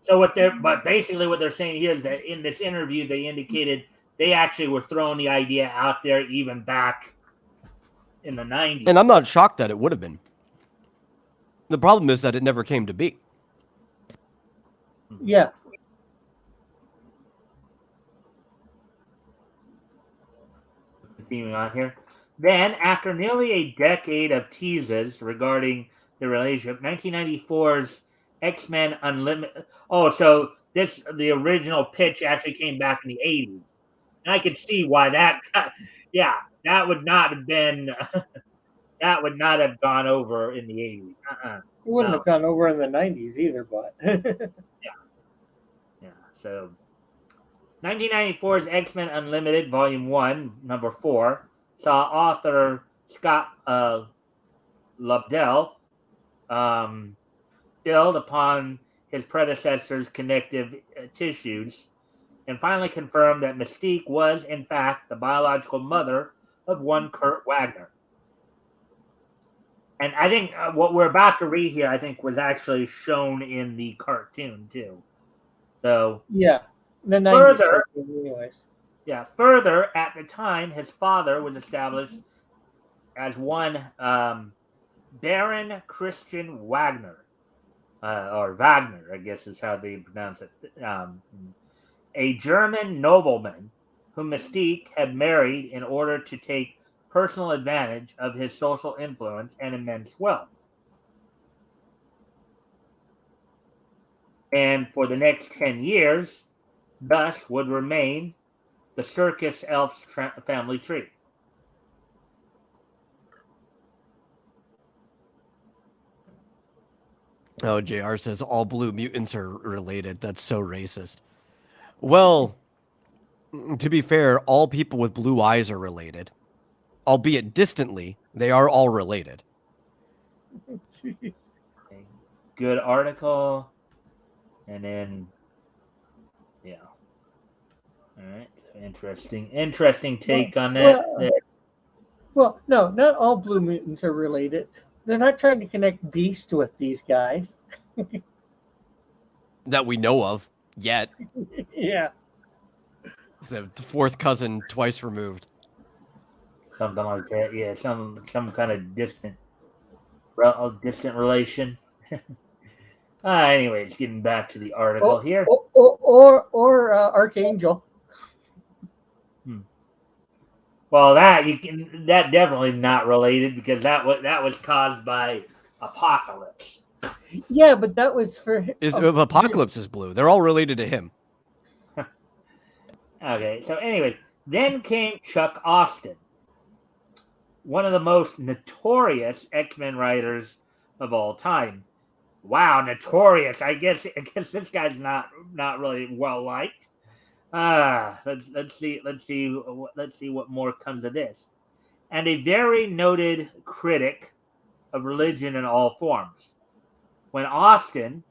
So but basically what they're saying here is that in this interview they indicated they actually were throwing the idea out there even back in the 90s. And I'm not shocked that it would have been. The problem is that it never came to be. Yeah. Continuing on here. Then, after nearly a decade of teases regarding the relationship, 1994's X-Men Unlimited. Oh, so the original pitch actually came back in the 80s. And I could see why that, yeah, that would not have been, that would not have gone over in the 80s. It wouldn't have gone over in the 90s either, but. Yeah. So 1994's X-Men Unlimited, Volume 1, Number 4, saw author Scott Lobdell build upon his predecessor's connective tissues and finally confirmed that Mystique was, in fact, the biological mother of one Kurt Wagner. And I think what we're about to read here, I think, was actually shown in the cartoon, too. So, yeah. The 90s further, anyways. Yeah. Further, at the time, his father was established as one Baron Christian Wagner, or Wagner, I guess is how they pronounce it. A German nobleman whom Mystique had married in order to take personal advantage of his social influence and immense wealth. And for the next 10 years, thus would remain the circus elf's family tree. Oh, JR says all blue mutants are related. That's so racist. Well, to be fair, all people with blue eyes are related. Albeit distantly, they are all related. A good article. And then, yeah. All right. Interesting take on that. Well, no, not all blue mutants are related. They're not trying to connect Beast with these guys. That we know of. Yet. Yeah. It's the fourth cousin twice removed. Something like that. Yeah, some kind of distant relation. Anyways, getting back to the article here. Or Archangel. Well, that definitely not related because that was caused by Apocalypse. Yeah, but that was for Apocalypse is blue. They're all related to him. Okay, so anyway, then came Chuck Austin, one of the most notorious X-Men writers of all time. Wow, notorious. I guess this guy's not really well liked. Let's see what more comes of this. And a very noted critic of religion in all forms. When Austin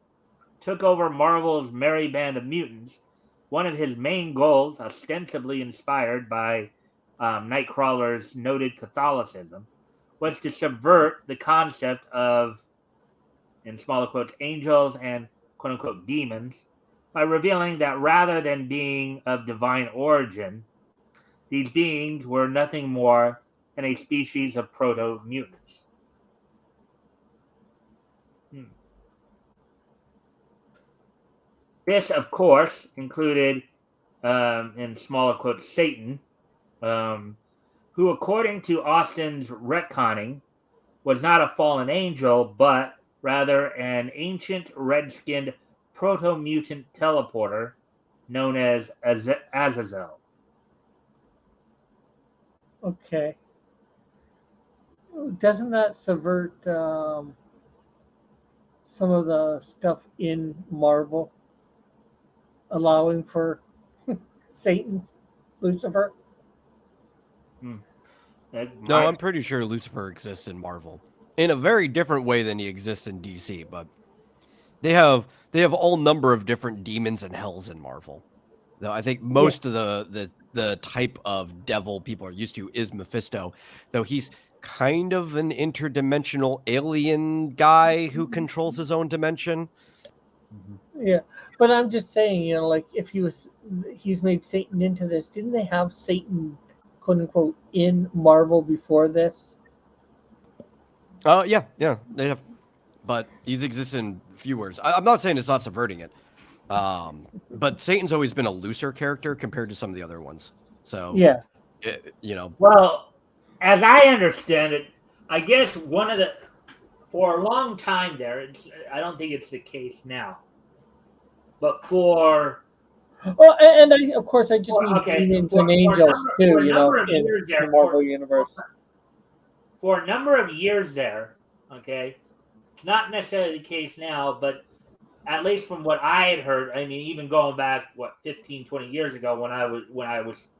took over Marvel's Merry Band of Mutants, one of his main goals, ostensibly inspired by Nightcrawler's noted Catholicism, was to subvert the concept of, in smaller quotes, angels and quote unquote demons by revealing that rather than being of divine origin, these beings were nothing more than a species of proto-mutants. This, of course, included, in smaller quotes, Satan, who, according to Austin's retconning, was not a fallen angel, but rather an ancient red-skinned proto-mutant teleporter known as Azazel. Okay. Doesn't that subvert some of the stuff in Marvel, allowing for Satan, Lucifer? No, I'm pretty sure Lucifer exists in Marvel in a very different way than he exists in DC, but they have all number of different demons and hells in Marvel. Though I think most of the type of devil people are used to is Mephisto, though he's kind of an interdimensional alien guy who controls his own dimension. Yeah, but I'm just saying, like if he's made Satan into this, didn't they have Satan, quote unquote, in Marvel before this? Yeah, they have, but he's existed in few words. I'm not saying it's not subverting it, but Satan's always been a looser character compared to some of the other ones. So yeah, Well, as I understand it, I guess for a long time there, I don't think it's the case now. But for and of course I just mean demons and angels too, in the Marvel universe. For a number of years there, okay, it's not necessarily the case now, but at least from what I had heard, I mean, even going back 15, 20 years ago when I was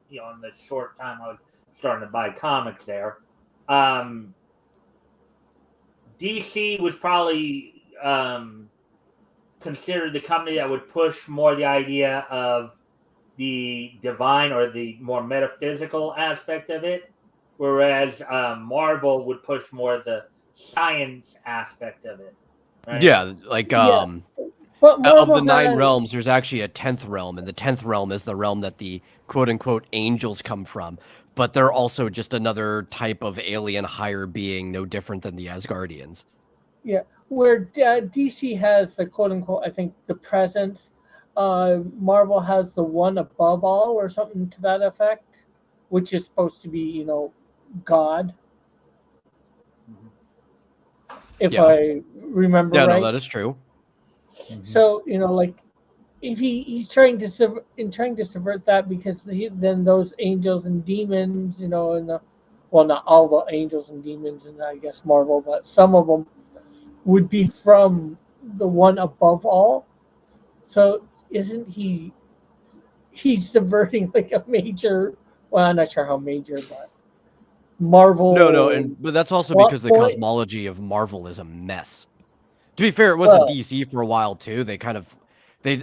in the short time I was starting to buy comics there, DC was probably considered the company that would push more the idea of the divine or the more metaphysical aspect of it, whereas Marvel would push more the science aspect of it. Right? Yeah, like of the 9 realms, there's actually a 10th realm, and the 10th realm is the realm that the quote-unquote angels come from, but they're also just another type of alien higher being, no different than the Asgardians. Yeah, where DC has the quote-unquote, I think, the presence, Marvel has the one above all, or something to that effect, which is supposed to be, God. If I remember right. Yeah, no, that is true. So like if he's trying to subvert that, because then those angels and demons, and well, not all the angels and demons in I guess Marvel, but some of them would be from the one above all. So isn't he's subverting like a major? Well, I'm not sure how major, but Marvel. No, but that's also because the cosmology of Marvel is a mess. To be fair, it was a DC for a while too. They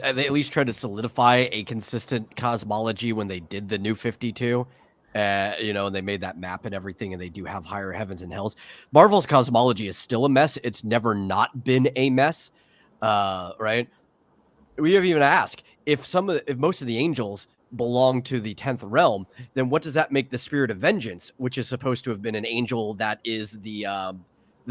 at least tried to solidify a consistent cosmology when they did the New 52. And they made that map and everything, and they do have higher heavens and hells. Marvel's cosmology is still a mess. It's never not been a mess, right? We have even asked, if most of the angels belong to the 10th realm, then what does that make the spirit of vengeance, which is supposed to have been an angel that is the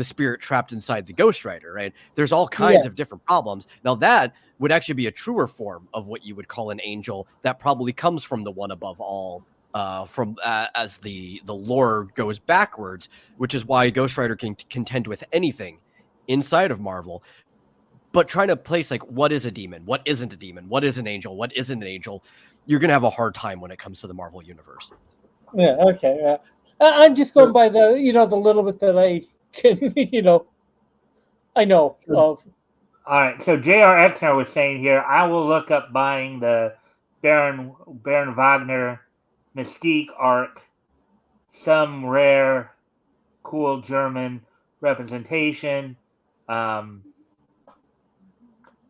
spirit trapped inside the Ghost Rider, right? There's all kinds of different problems. Now that would actually be a truer form of what you would call an angel that probably comes from the one above all, as the lore goes backwards, which is why Ghost Rider can contend with anything inside of Marvel. But trying to place like what is a demon, what isn't a demon, what is an angel, what isn't an angel, you're gonna have a hard time when it comes to the Marvel universe. Yeah. Okay. Yeah. I'm just going by the the little bit that I can I know of. All right. So J.R. Exner was saying here, I will look up buying the Baron Wagner Mystique arc, some rare, cool German representation.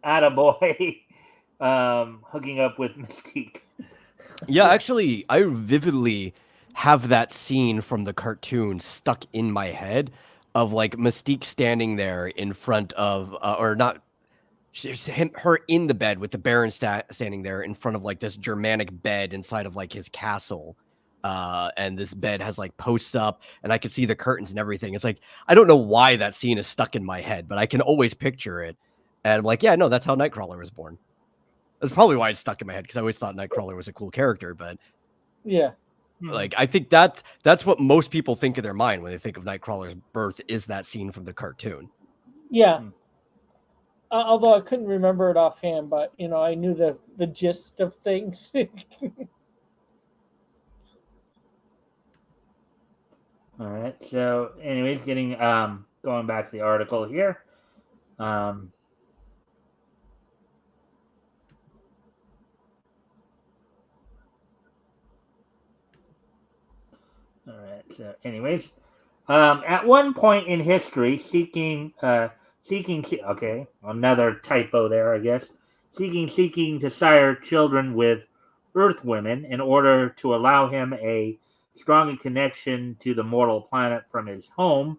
Attaboy, hooking up with Mystique. Yeah, actually, I vividly have that scene from the cartoon stuck in my head of like Mystique standing there in front of, or not, her in the bed with the Baron standing there in front of like this Germanic bed inside of like his castle. And this bed has like posts up, and I can see the curtains and everything. It's like, I don't know why that scene is stuck in my head, but I can always picture it. And I'm like, yeah, no, that's how Nightcrawler was born. That's probably why it's stuck in my head, because I always thought Nightcrawler was a cool character. But Yeah. like, I think that's what most people think in their mind when they think of Nightcrawler's birth, is that scene from the cartoon. Yeah. Although I couldn't remember it offhand, but I knew the gist of things. All right. So, anyways, getting going back to the article here. All right. So, anyways, at one point in history, seeking. Okay, another typo there, I guess. Seeking to sire children with Earth women in order to allow him a stronger connection to the mortal planet from his home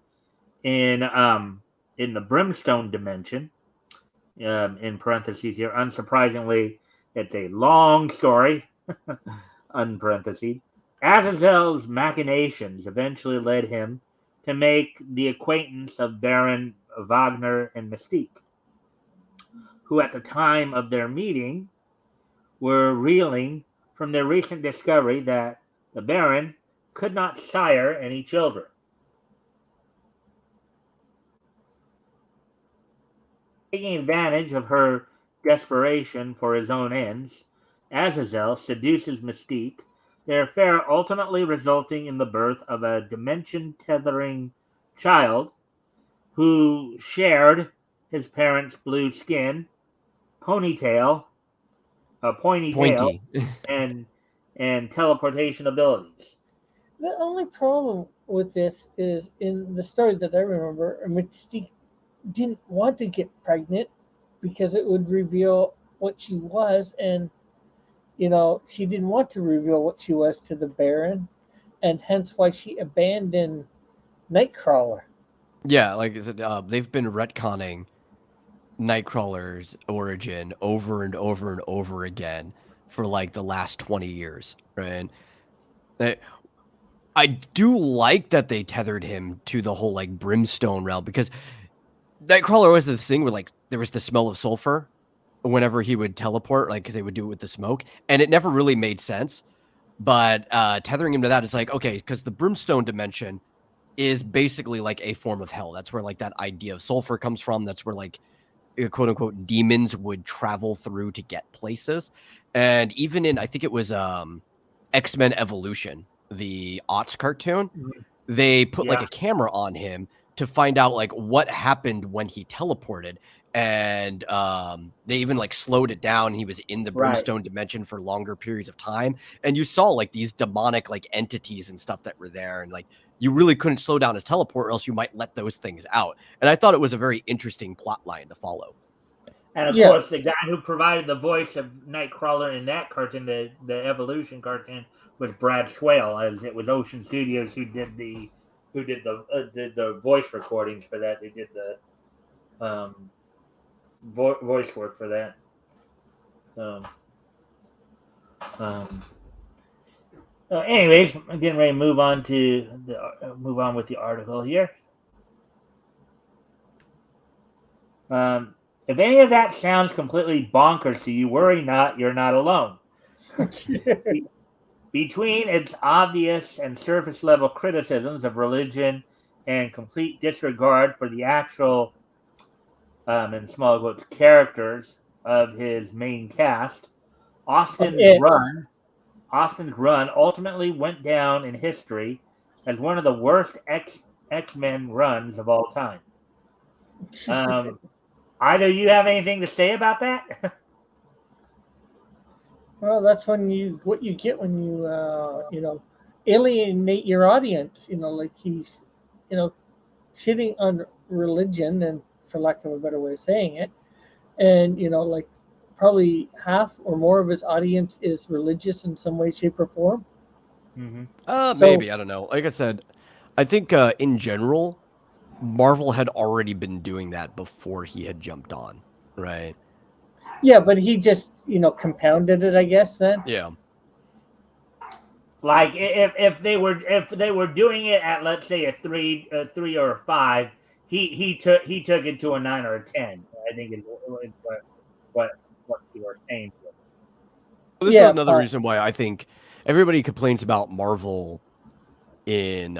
in the Brimstone dimension. In parentheses here, unsurprisingly, it's a long story. Unparentheses. Azazel's machinations eventually led him to make the acquaintance of Baron Wagner and Mystique, who at the time of their meeting were reeling from their recent discovery that the Baron could not sire any children. Taking advantage of her desperation for his own ends, Azazel seduces Mystique, their affair ultimately resulting in the birth of a dimension-tethering child who shared his parents' blue skin, pointy tail, and teleportation abilities. The only problem with this is, in the story that I remember, Mystique didn't want to get pregnant because it would reveal what she was, and she didn't want to reveal what she was to the Baron, and hence why she abandoned Nightcrawler. Yeah, like I said, they've been retconning Nightcrawler's origin over and over and over again for like the last 20 years, right? I do like that they tethered him to the whole like Brimstone realm, because Nightcrawler was this thing where like there was the smell of sulfur whenever he would teleport, like they would do it with the smoke, and it never really made sense. But tethering him to that is like, okay, because the Brimstone dimension is basically like a form of hell. That's where like that idea of sulfur comes from. That's where like quote unquote demons would travel through to get places. And even in, I think it was X-Men Evolution, the Aughts cartoon, they put like a camera on him to find out like what happened when he teleported. And they even like slowed it down. He was in the Brimstone dimension for longer periods of time. And you saw like these demonic like entities and stuff that were there. And like, you really couldn't slow down his teleport, or else you might let those things out. And I thought it was a very interesting plot line to follow. And of course, the guy who provided the voice of Nightcrawler in that cartoon, the Evolution cartoon, was Brad Swale, as it was Ocean Studios who did the voice recordings for that. They did the voice work for that. Um, anyways, I'm getting ready to move on with the article here. If any of that sounds completely bonkers to you, worry not. You're not alone. Between its obvious and surface level criticisms of religion and complete disregard for the actual, in small quotes, characters of his main cast, Austin's run ultimately went down in history as one of the worst X-Men runs of all time. Either you have anything to say about that? Well, that's what you get when you alienate your audience. Like he's shitting on religion, and for lack of a better way of saying it, and like probably half or more of his audience is religious in some way, shape, or form. Mm-hmm. Maybe, I don't know. Like I said, I think in general, Marvel had already been doing that before he had jumped on, right? Yeah, but he just compounded it, I guess. Then Yeah. Like if they were doing it at, let's say, a three or a 5, he took it to a 9 or a 10. I think is what you were saying. This is another reason why I think everybody complains about Marvel in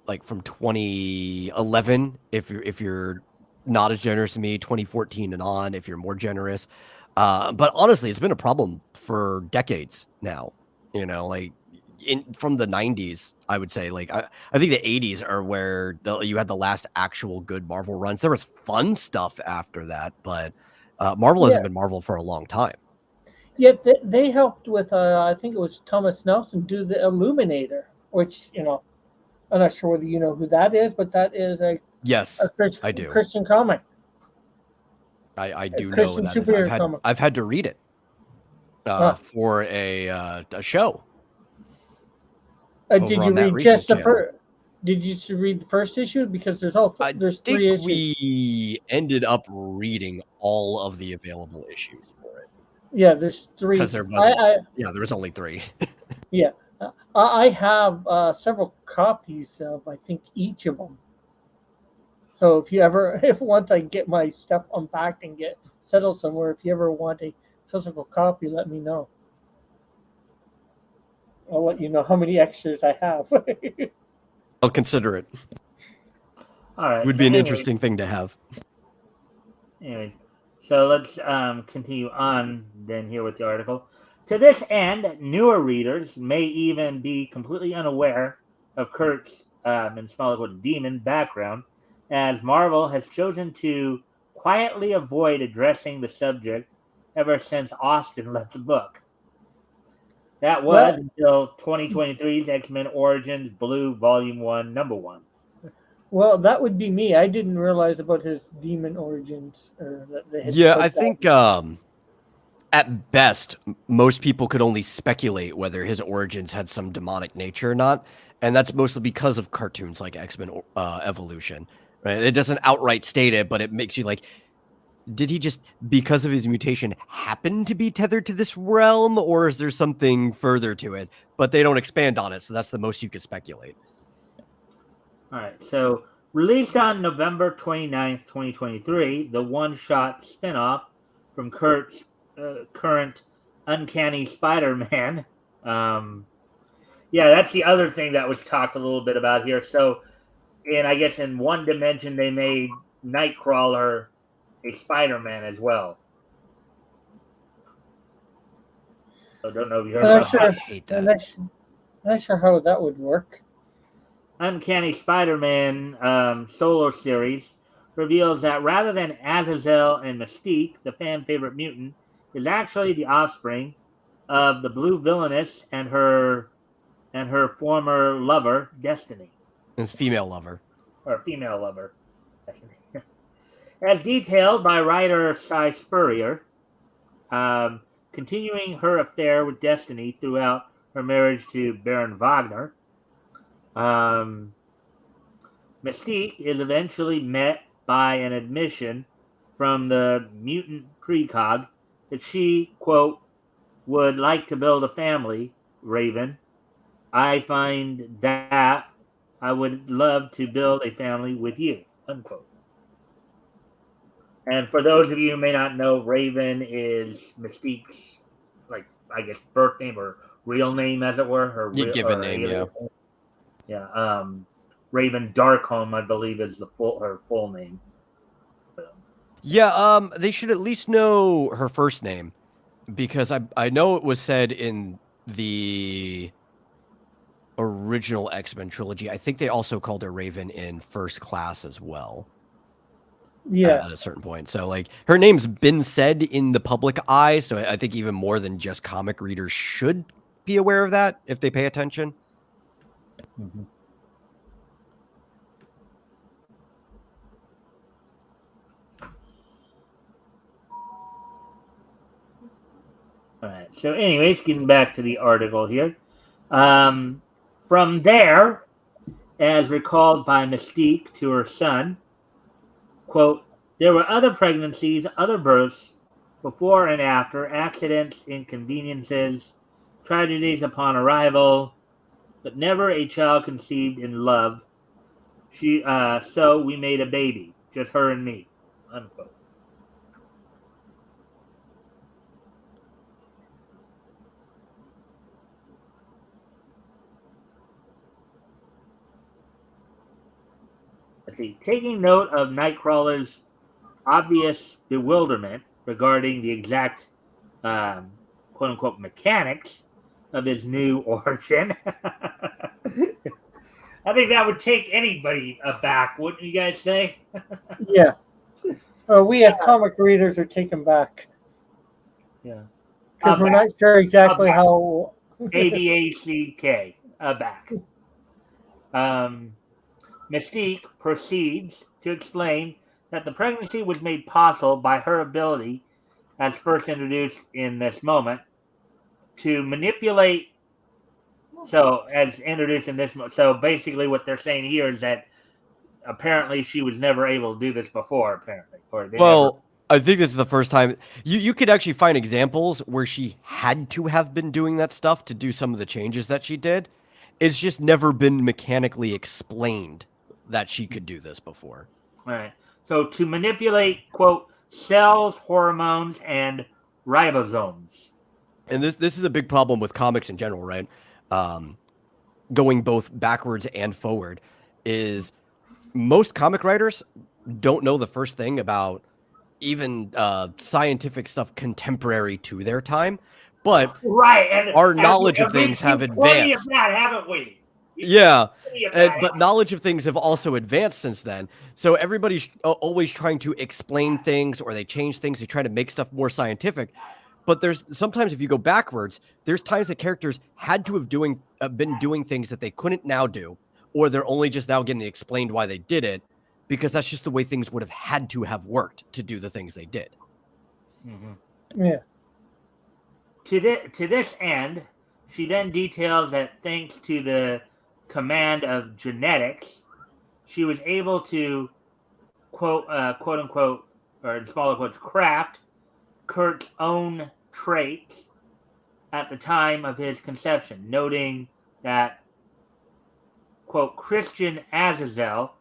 like from 2011 if you're not as generous as me, 2014 and on if you're more generous. But honestly, it's been a problem for decades now. Like from the 90s, I would say. Like I think the 80s are where you had the last actual good Marvel runs. There was fun stuff after that, but Marvel hasn't been Marvel for a long time. Yet they helped with I think it was Thomas Nelson do the Illuminator, which I'm not sure whether you know who that is, but that is a I do. Christian comic. I do know Christian what that is. superhero comic. I've had to read it for a show. Did you read just the first? Did you read the first issue? Because there's 3 issues. We ended up reading all of the available issues for it. Yeah, there's 3. Because there was only 3. Yeah, I have several copies of I think each of them. So if once I get my stuff unpacked and get settled somewhere, if you ever want a physical copy, let me know. I'll let you know how many extras I have. I'll consider it. All right. It would be an interesting thing to have. Anyway, so let's continue on then here with the article. To this end, newer readers may even be completely unaware of Kurt's in small quote demon background, as Marvel has chosen to quietly avoid addressing the subject ever since Austin left the book. That was until 2023's X-Men Origins Blue Volume 1, Number 1. Well, that would be me. I didn't realize about his demon origins. I think at best, most people could only speculate whether his origins had some demonic nature or not, and that's mostly because of cartoons like X-Men Evolution. Right? It doesn't outright state it, but it makes you like, did he just, because of his mutation, happen to be tethered to this realm, or is there something further to it? But they don't expand on it, so that's the most you could speculate. All right, so released on November 29th, 2023, the one-shot spinoff from Kurt's current Uncanny Spider-Man. That's the other thing that was talked a little bit about here. So, I guess in one dimension, they made Nightcrawler a Spider-Man as well. I don't know if you heard about that. I hate that. I'm not sure how that would work. Uncanny Spider-Man solo series reveals that rather than Azazel and Mystique, the fan favorite mutant, is actually the offspring of the Blue Villainess and her former lover, Destiny. His female lover. Or female lover. Destiny. As detailed by writer Cy Spurrier, continuing her affair with Destiny throughout her marriage to Baron Wagner, Mystique is eventually met by an admission from the mutant precog that she, quote, would like to build a family, Raven. I find that I would love to build a family with you, unquote. And for those of you who may not know, Raven is Mystique's, like, I guess, birth name or real name, as it were. Her Your real, given or name, yeah. Yeah. Raven Darkholme, I believe, is her full name. Yeah, they should at least know her first name, because I know it was said in the original X-Men trilogy. I think they also called her Raven in First Class as well. Yeah. At a certain point. So, like, her name's been said in the public eye, so I think even more than just comic readers should be aware of that if they pay attention. Mm-hmm. All right. So, anyways, getting back to the article here. From there, as recalled by Mystique to her son, quote, there were other pregnancies, other births, before and after, accidents, inconveniences, tragedies upon arrival, but never a child conceived in love. So we made a baby, just her and me, unquote. Let's see. Taking note of Nightcrawler's obvious bewilderment regarding the exact quote unquote mechanics of his new origin. I think that would take anybody aback, wouldn't you guys say? Yeah. We as comic readers are taken back. Yeah. Because we're not sure exactly Aback. how. ABACK. Aback. Mystique proceeds to explain that the pregnancy was made possible by her ability, as first introduced in this moment, to manipulate. So, as introduced in this, so basically, what they're saying here is that apparently she was never able to do this before. Apparently, I think this is the first time you could actually find examples where she had to have been doing that stuff to do some of the changes that she did. It's just never been mechanically explained that she could do this before. All right. So to manipulate, quote, cells, hormones, and ribosomes. And this is a big problem with comics in general, right? Going both backwards and forward is most comic writers don't know the first thing about even scientific stuff contemporary to their time, but right, and our knowledge of things have advanced. Plenty of that, haven't we? Yeah, but knowledge of things have also advanced since then. So everybody's always trying to explain things, or they change things. They try to make stuff more scientific. But there's sometimes, if you go backwards, there's times that characters had to have been doing things that they couldn't now do, or they're only just now getting explained why they did it, because that's just the way things would have had to have worked to do the things they did. Mm-hmm. Yeah. To this end, she then details that thanks to the command of genetics, she was able to quote unquote, or in smaller quotes, craft Kurt's own traits at the time of his conception, noting that, quote, Christian Azazel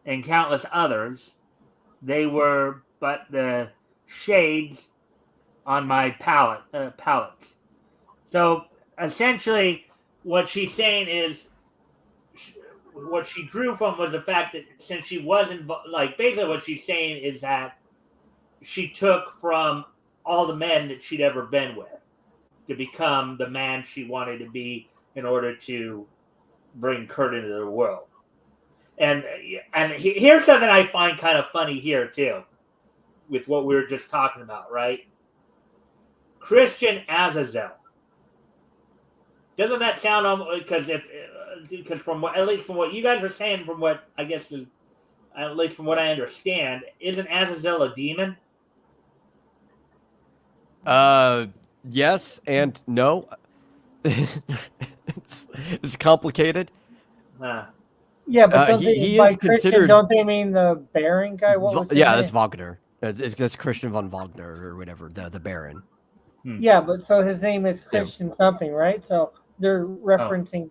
and countless others, they were but the shades on my palettes. So essentially, what she's saying is, what she drew from was the fact that since she wasn't, like, basically what she's saying is that she took from all the men that she'd ever been with to become the man she wanted to be in order to bring Kurt into the world. And here's something I find kind of funny here too, with what we were just talking about, right? Christian Azazel. Doesn't that sound because from what, at least from what you guys are saying, from what I guess is, at least from what I understand, isn't Azazel a demon? Yes and no. It's complicated. Yeah, but don't he by is Christian, considered. don't they mean the Baron guy? What was his name? That's Wagner. That's Christian von Wagner or whatever, the Baron. Yeah, but so his name is Christian something, right? So they're referencing.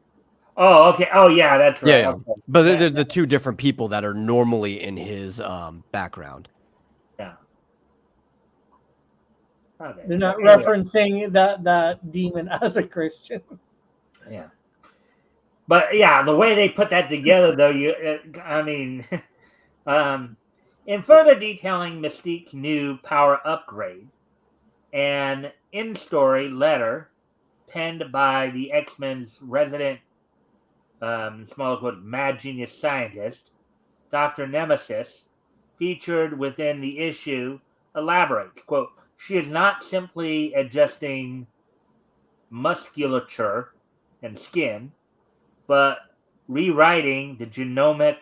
Oh, okay. Oh, yeah, that's right. Yeah. Okay. But they're the two different people that are normally in his background. Yeah. Okay. They're So not anyway, referencing that demon as a Christian. yeah. But yeah, the way they put that together, though, I mean, in further detailing Mystique's new power upgrade, an in-story letter penned by the X-Men's resident, small quote, mad genius scientist, Dr. Nemesis, featured within the issue, elaborates, quote, she is not simply adjusting musculature and skin, but rewriting the genomic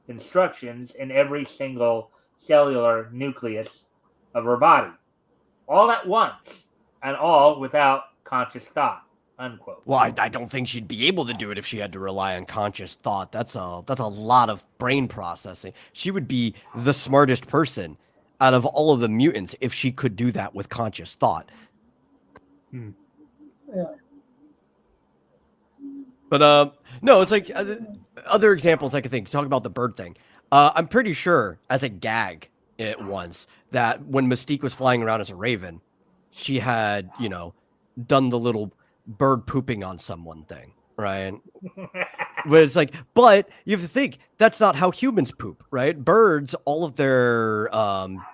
instructions in every single cellular nucleus of her body, all at once, and all without conscious thought. Unquote. Well, I don't think she'd be able to do it if she had to rely on conscious thought. That's a lot of brain processing. She would be the smartest person out of all of the mutants if she could do that with conscious thought. Yeah. But no, it's like other examples I could think. Talk about the bird thing. I'm pretty sure as a gag it once that when Mystique was flying around as a raven, she had done the little bird pooping on someone thing, right? But it's like, but you have to think that's not how humans poop, right? Birds, all of their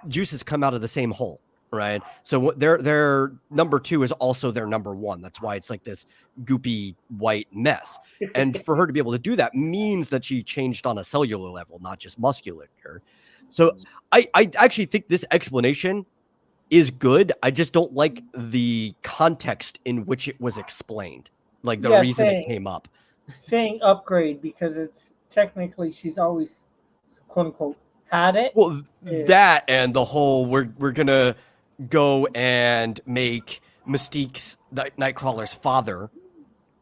juices come out of the same hole, right? So their number 2 is also their number 1. That's why it's like this goopy white mess. And for her to be able to do that means that she changed on a cellular level, not just musculature. So I actually think this explanation is good. I just don't like the context in which it was explained, like the reason it came up. Saying upgrade because it's technically she's always quote unquote had it. Well, that and the whole we're gonna go and make Mystique's Nightcrawler's father,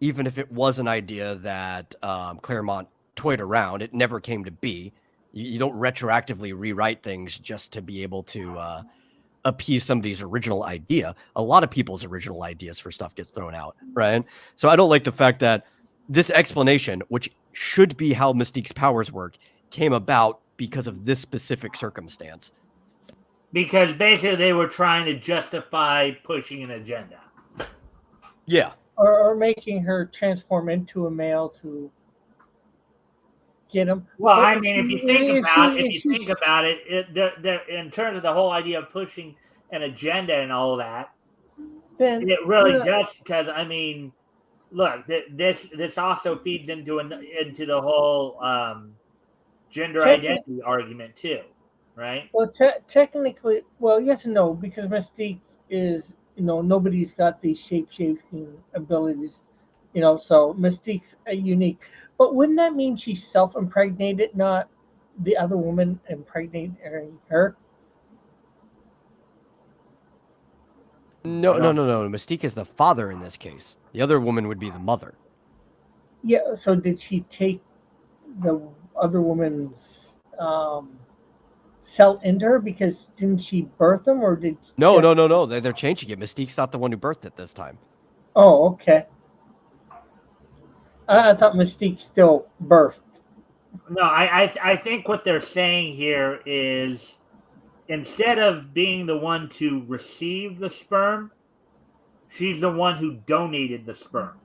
even if it was an idea that Claremont toyed around, it never came to be. You don't retroactively rewrite things just to be able to appease somebody's original idea. A lot of people's original ideas for stuff gets thrown out, right? So I don't like the fact that this explanation, which should be how Mystique's powers work, came about because of this specific circumstance. Because basically they were trying to justify pushing an agenda. Yeah. Or making her transform into a male to get him. Well, but I mean, if you think about it, in terms of the whole idea of pushing an agenda and all that, then it really does. Because I mean, look, this also feeds into the whole gender identity argument too, right? Well, technically, well, yes and no, because Mystique is, nobody's got these shape-shifting abilities, so Mystique's unique. But wouldn't that mean she's self-impregnated, not the other woman impregnating her? No. Mystique is the father in this case. The other woman would be the mother. Yeah, so did she take the other woman's cell into her? Because didn't she birth them, or did... No. They're changing it. Mystique's not the one who birthed it this time. Oh, okay. I thought Mystique still birthed. No, I think what they're saying here is instead of being the one to receive the sperm, she's the one who donated the sperm.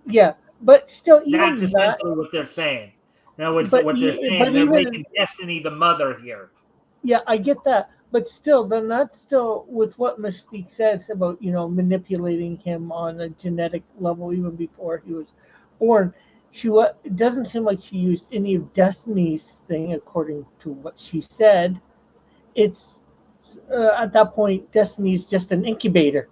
Yeah, but still, that's essentially what they're saying. What they're saying is they're making Destiny the mother here. Yeah, I get that. But still, then that's still with what Mystique says about, manipulating him on a genetic level even before he was born. It doesn't seem like she used any of Destiny's thing, according to what she said. It's at that point, Destiny's just an incubator.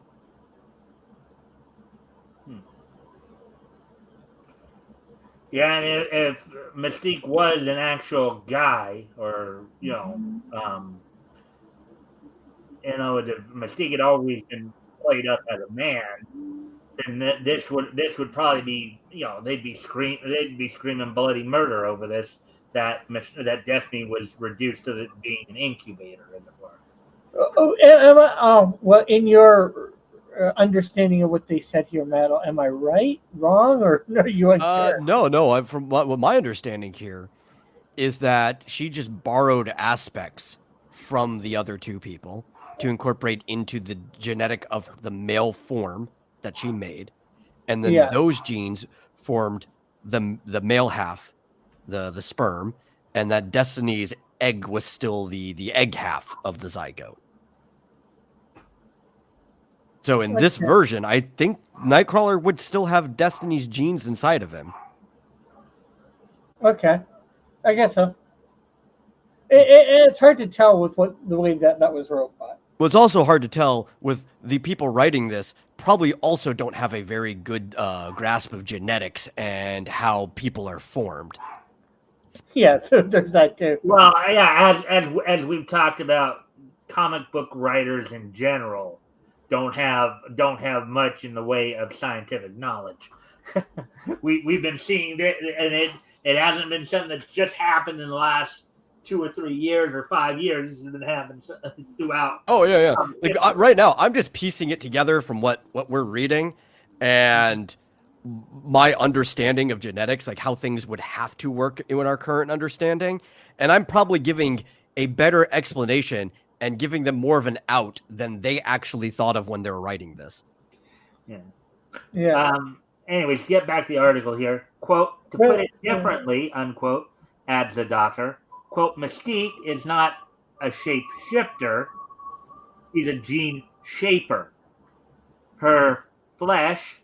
Yeah, and if Mystique was an actual guy, or if Mystique had always been played up as a man, then this would probably be, they'd be screaming bloody murder over this. That Destiny was reduced to being an incubator, as it were. Well, in your understanding of what they said here, Matt. Am I right, wrong, or are you unsure? No. From what my understanding here is that she just borrowed aspects from the other two people to incorporate into the genetic of the male form that she made, and then Yeah. those genes formed the male half, the sperm, and that Destiny's egg was still the egg half of the zygote. So in this Okay. version, I think Nightcrawler would still have Destiny's genes inside of him. Okay. I guess so. It's hard to tell with the way that was wrote by. Well, it's also hard to tell with the people writing this probably also don't have a very good grasp of genetics and how people are formed. Yeah, there's that too. Well, yeah, as we've talked about, comic book writers in general don't have much in the way of scientific knowledge. We've been seeing it, and it hasn't been something that's just happened in the last 2 or 3 years or 5 years. This has been happening throughout. Oh yeah. Like right now, I'm just piecing it together from what we're reading, and my understanding of genetics, like how things would have to work in our current understanding, and I'm probably giving a better explanation and giving them more of an out than they actually thought of when they were writing this. Yeah. Anyways, get back to the article here. Quote, to put it differently, unquote, adds the doctor, quote, Mystique is not a shapeshifter. She's a gene shaper. Her flesh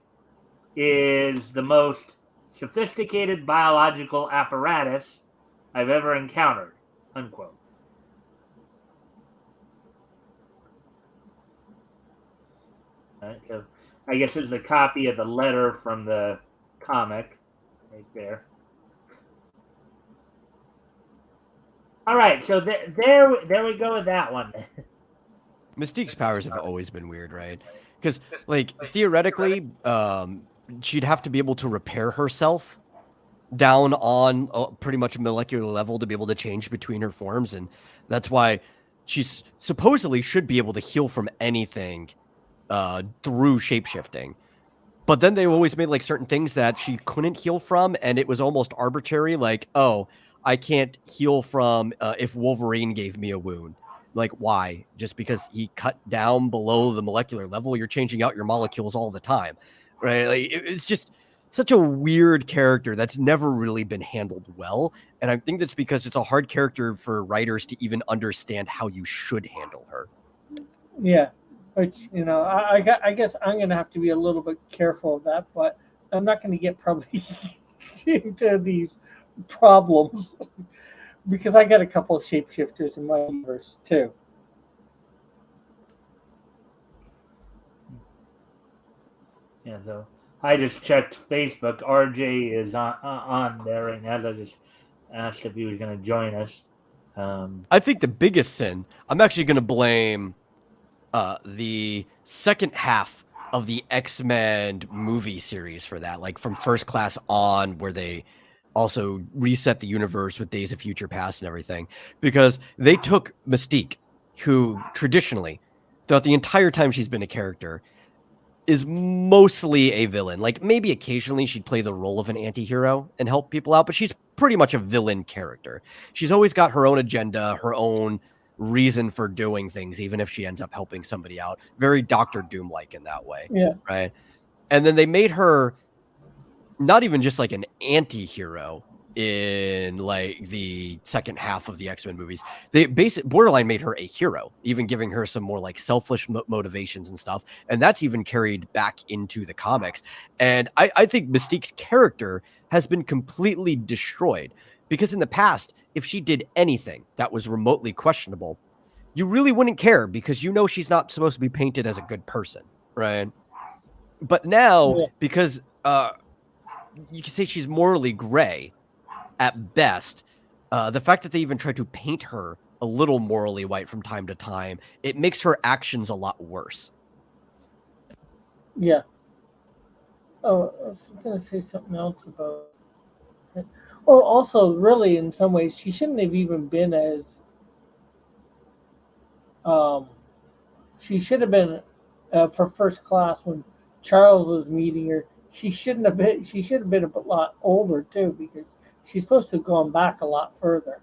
is the most sophisticated biological apparatus I've ever encountered, unquote. So I guess this is a copy of the letter from the comic right there. All right, so there we go with that one. Mystique's powers have always been weird, right? Because, like, theoretically, she'd have to be able to repair herself down on pretty much a molecular level to be able to change between her forms, and that's why she's supposedly should be able to heal from anything through shapeshifting. But then they always made like certain things that she couldn't heal from, and it was almost arbitrary. Like, oh, I can't heal from if Wolverine gave me a wound. Like, why? Just because he cut down below the molecular level, you're changing out your molecules all the time, right? Like, it's just such a weird character that's never really been handled well. And I think that's because it's a hard character for writers to even understand how you should handle her. Yeah. Which, I guess I'm going to have to be a little bit careful of that, but I'm not going to get probably into these problems because I got a couple of shapeshifters in my universe too. Yeah, so I just checked Facebook. RJ is on there right now. I just asked if he was going to join us. I think the biggest sin, I'm actually going to blame the second half of the X-Men movie series for that, like from First Class on, where they also reset the universe with Days of Future Past and everything, because they took Mystique, who traditionally, throughout the entire time she's been a character, is mostly a villain. Like, maybe occasionally she'd play the role of an anti-hero and help people out, but she's pretty much a villain character. She's always got her own agenda, her own reason for doing things, even if she ends up helping somebody out. Very Doctor Doom-like in that way. Yeah. Right? And then they made her not even just like an anti-hero in like the second half of the X-Men movies. They borderline made her a hero, even giving her some more like selfish motivations and stuff. And that's even carried back into the comics. And I think Mystique's character has been completely destroyed, because in the past, if she did anything that was remotely questionable, you really wouldn't care, because you know she's not supposed to be painted as a good person, right? But now, because you can say she's morally gray at best, the fact that they even tried to paint her a little morally white from time to time, it makes her actions a lot worse. Yeah. Oh, I was going to say something else about it. Oh, also, really, in some ways, she shouldn't have even been as. She should have been for first class when Charles was meeting her. She shouldn't have been. She should have been a lot older too, because she's supposed to have gone back a lot further.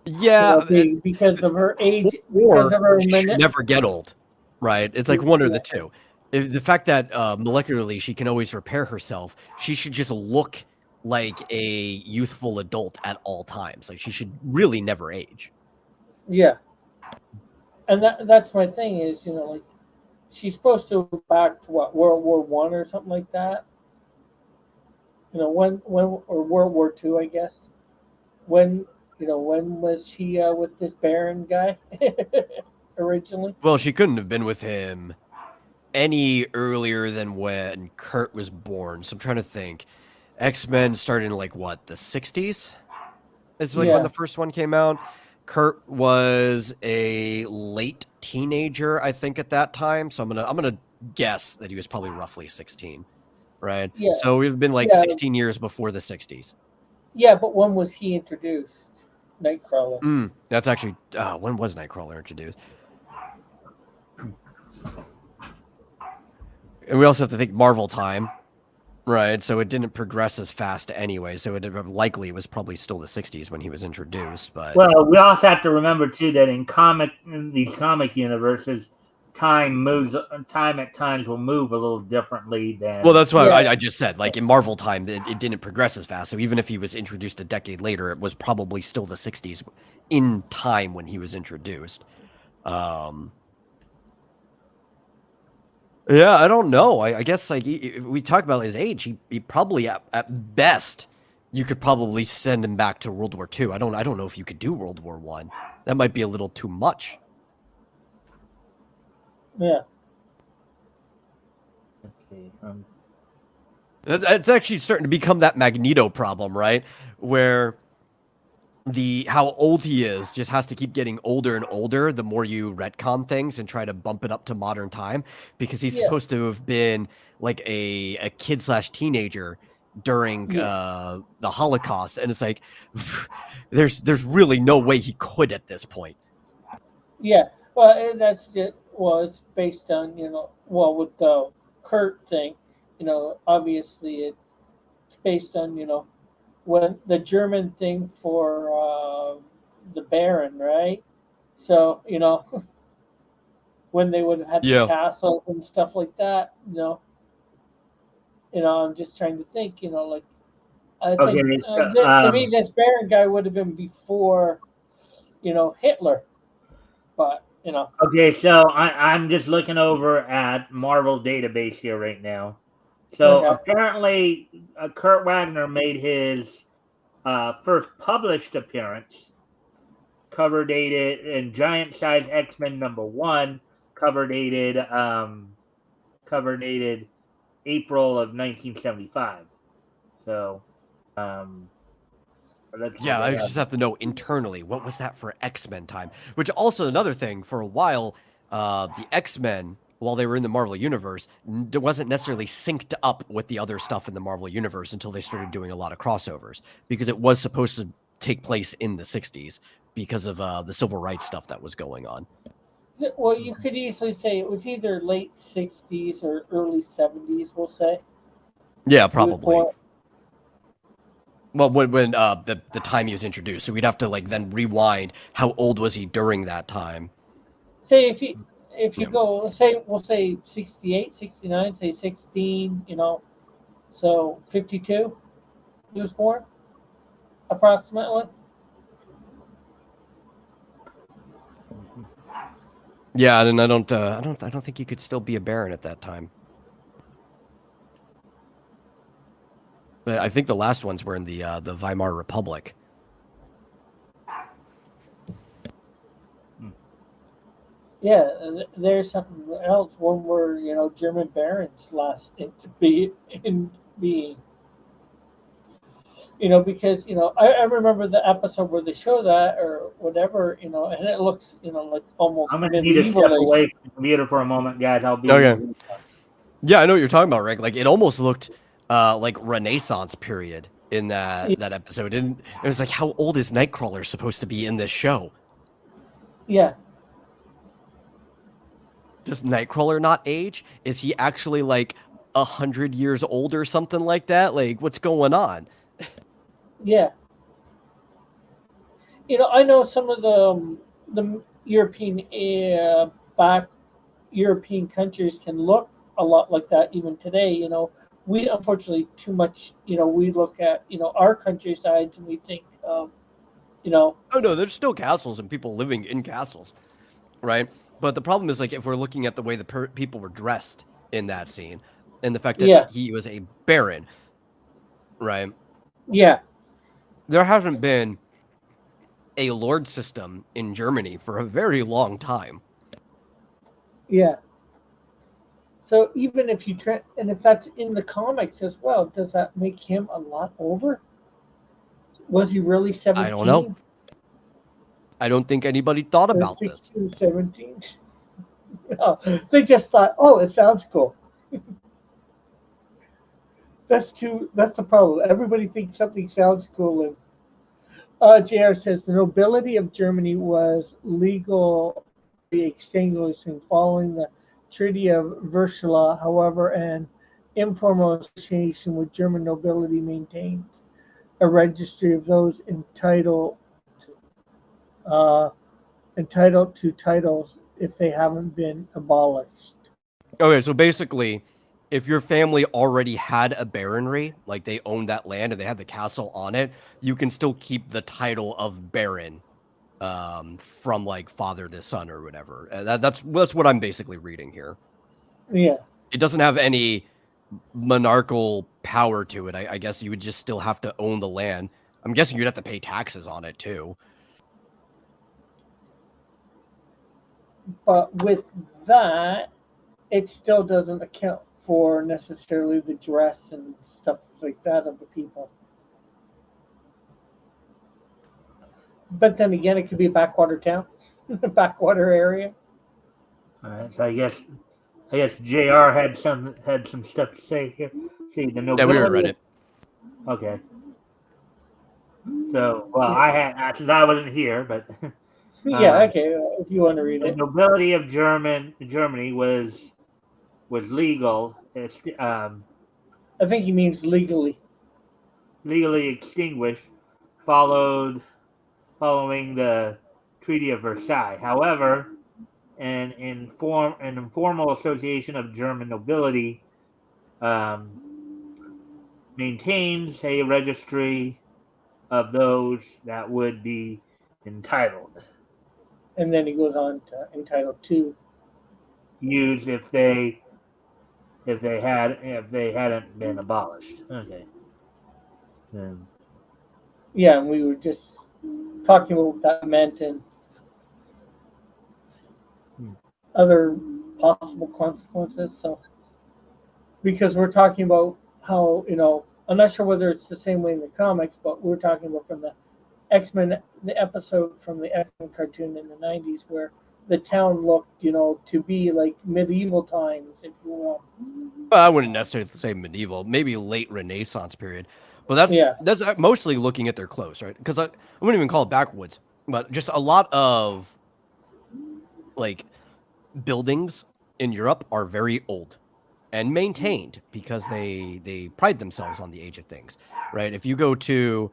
Yeah, Because of her age, or because of her she should never get old, right? It's like one or the two. The fact that molecularly she can always repair herself, she should just look like a youthful adult at all times. Like she should really never age. Yeah, and that's my thing is, like she's supposed to go back to what, World War I or something like that. When or World War II, I guess. When when was she with this Baron guy originally? Well, she couldn't have been with him any earlier than when Kurt was born. So I'm trying to think. X-Men started in like what, the 60s? It's like when the first one came out. Kurt was a late teenager, I think, at that time. So I'm gonna guess that he was probably roughly 16, right? Yeah. So we've been like 16 years before the 60s. Yeah, but when was he introduced? Nightcrawler. That's actually when was Nightcrawler introduced? And we also have to think Marvel time, right? So it didn't progress as fast anyway. So it likely was probably still the 60s when he was introduced. But well, we also have to remember too that in these comic universes, time at times will move a little differently than. Well, that's what I just said. Like in Marvel time, it didn't progress as fast. So even if he was introduced a decade later, it was probably still the 60s in time when he was introduced. Yeah, I don't know. I guess like if we talk about his age, he probably at best you could probably send him back to World War II. I don't know if you could do World War I. That might be a little too much. Yeah. Okay. It's actually starting to become that Magneto problem, right? Where how old he is just has to keep getting older and older the more you retcon things and try to bump it up to modern time, because he's supposed to have been like a kid/teenager during the Holocaust, and it's like there's really no way he could at this point. Yeah, well, that's it. Well, it's based on with the Kurt thing, obviously it's based on when the German thing for the Baron, right? So when they would have had the castles and stuff like that, I'm just trying to think, like I think to me this Baron guy would have been before, Hitler, but Okay, so I'm just looking over at Marvel database here right now. So apparently, Kurt Wagner made his first published appearance, cover dated in Giant Size X-Men #1, cover dated April of 1975. So, I just have to know internally, what was that for X-Men time? Which also another thing, for a while, the X-Men, while they were in the Marvel Universe, wasn't necessarily synced up with the other stuff in the Marvel Universe until they started doing a lot of crossovers, because it was supposed to take place in the 60s because of the civil rights stuff that was going on. Well, you could easily say it was either late 60s or early 70s, we'll say. Yeah, probably. Well, when the time he was introduced, so we'd have to then rewind. How old was he during that time? Say if you go, we'll say 68, 69, say 16, so 52 he was born, approximately. Yeah, and I don't think you could still be a Baron at that time. But I think the last ones were in the Weimar Republic. Yeah, there's something else. One where German barons last into being. Because I remember the episode where they show that or whatever, and it looks like almost. I'm gonna need to step away from the computer for a moment, guys. I'll be okay. Yeah, I know what you're talking about, Rick. Like it almost looked like Renaissance period in that episode, and it was like, how old is Nightcrawler supposed to be in this show? Yeah. Does Nightcrawler not age? Is he actually like 100 years old or something like that? Like, what's going on? Yeah. I know some of the European back European countries can look a lot like that even today. We unfortunately too much. We look at our countrysides and we think, you know, Oh no, there's still castles and people living in castles, right? But the problem is like if we're looking at the way the people were dressed in that scene, and the fact that yeah, he was a baron, right? yeah, There hasn't been a lord system in Germany for a very long time. yeah. So even if you try, and if that's in the comics as well, does that make him a lot older? Was he really I don't know. 17 I don't think anybody thought or about this. 16, 17? No, they just thought, oh, it sounds cool. That's the problem. Everybody thinks something sounds cool. And JR says the nobility of Germany was legally extinguishing following the Treaty of Versailles. However, an informal association with German nobility maintains a registry of those uh, entitled to titles if they haven't been abolished. Okay, so basically, if your family already had a baronry, like they owned that land and they had the castle on it, you can still keep the title of baron from like father to son or whatever. That's what I'm basically reading here. Yeah. It doesn't have any monarchical power to it. I guess you would just still have to own the land. I'm guessing you'd have to pay taxes on it too. But with that, it still doesn't account for necessarily the dress and stuff like that of the people. But then again, it could be a backwater town, a backwater area. All right, so I guess Jr. had some stuff to say here. See the Yeah, we already read nobility. it. Okay, so well, Yeah, since I wasn't here, but yeah, um, okay. If you want to read the it, nobility of Germany was legal. I think he means legally. Legally extinguished, following the Treaty of Versailles. However, an informal association of German nobility um, maintains a registry of those that would be entitled And then he goes on to entitled to. used if they hadn't been abolished. Okay. Um, Yeah, and we were just talking about what that meant and hmm. other possible consequences. So, because we're talking about how, I'm not sure whether it's the same way in the comics, but we're talking about from the X-Men, the episode from the X-Men cartoon in the 90s where the town looked, to be like medieval times, if you will. Well, I wouldn't necessarily say medieval, maybe late Renaissance period, but that's Yeah, that's mostly looking at their clothes, right? Because I wouldn't even call it backwoods, but just a lot of like buildings in Europe are very old and maintained because they pride themselves on the age of things, right? If you go to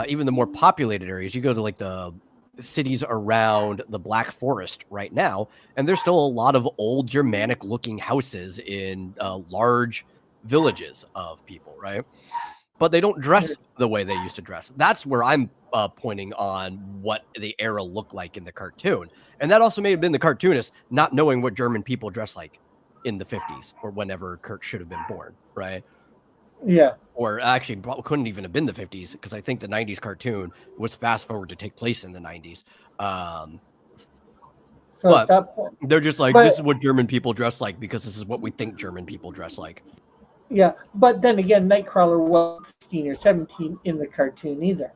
even the more populated areas, you go to like the cities around the Black Forest right now, and there's still a lot of old Germanic looking houses in large villages of people, right? But they don't dress the way they used to dress. That's where I'm pointing on what the era looked like in the cartoon. And that also may have been the cartoonist not knowing what German people dress like in the 50s or whenever Kurt should have been born, right? yeah. Or actually, probably couldn't even have been the 50s because I think the 90s cartoon was fast forward to take place in the 90s. So at But that point, they're just like, this but is what German people dress like because this is what we think German people dress like. yeah, but then again, Nightcrawler was 16 or 17 in the cartoon either.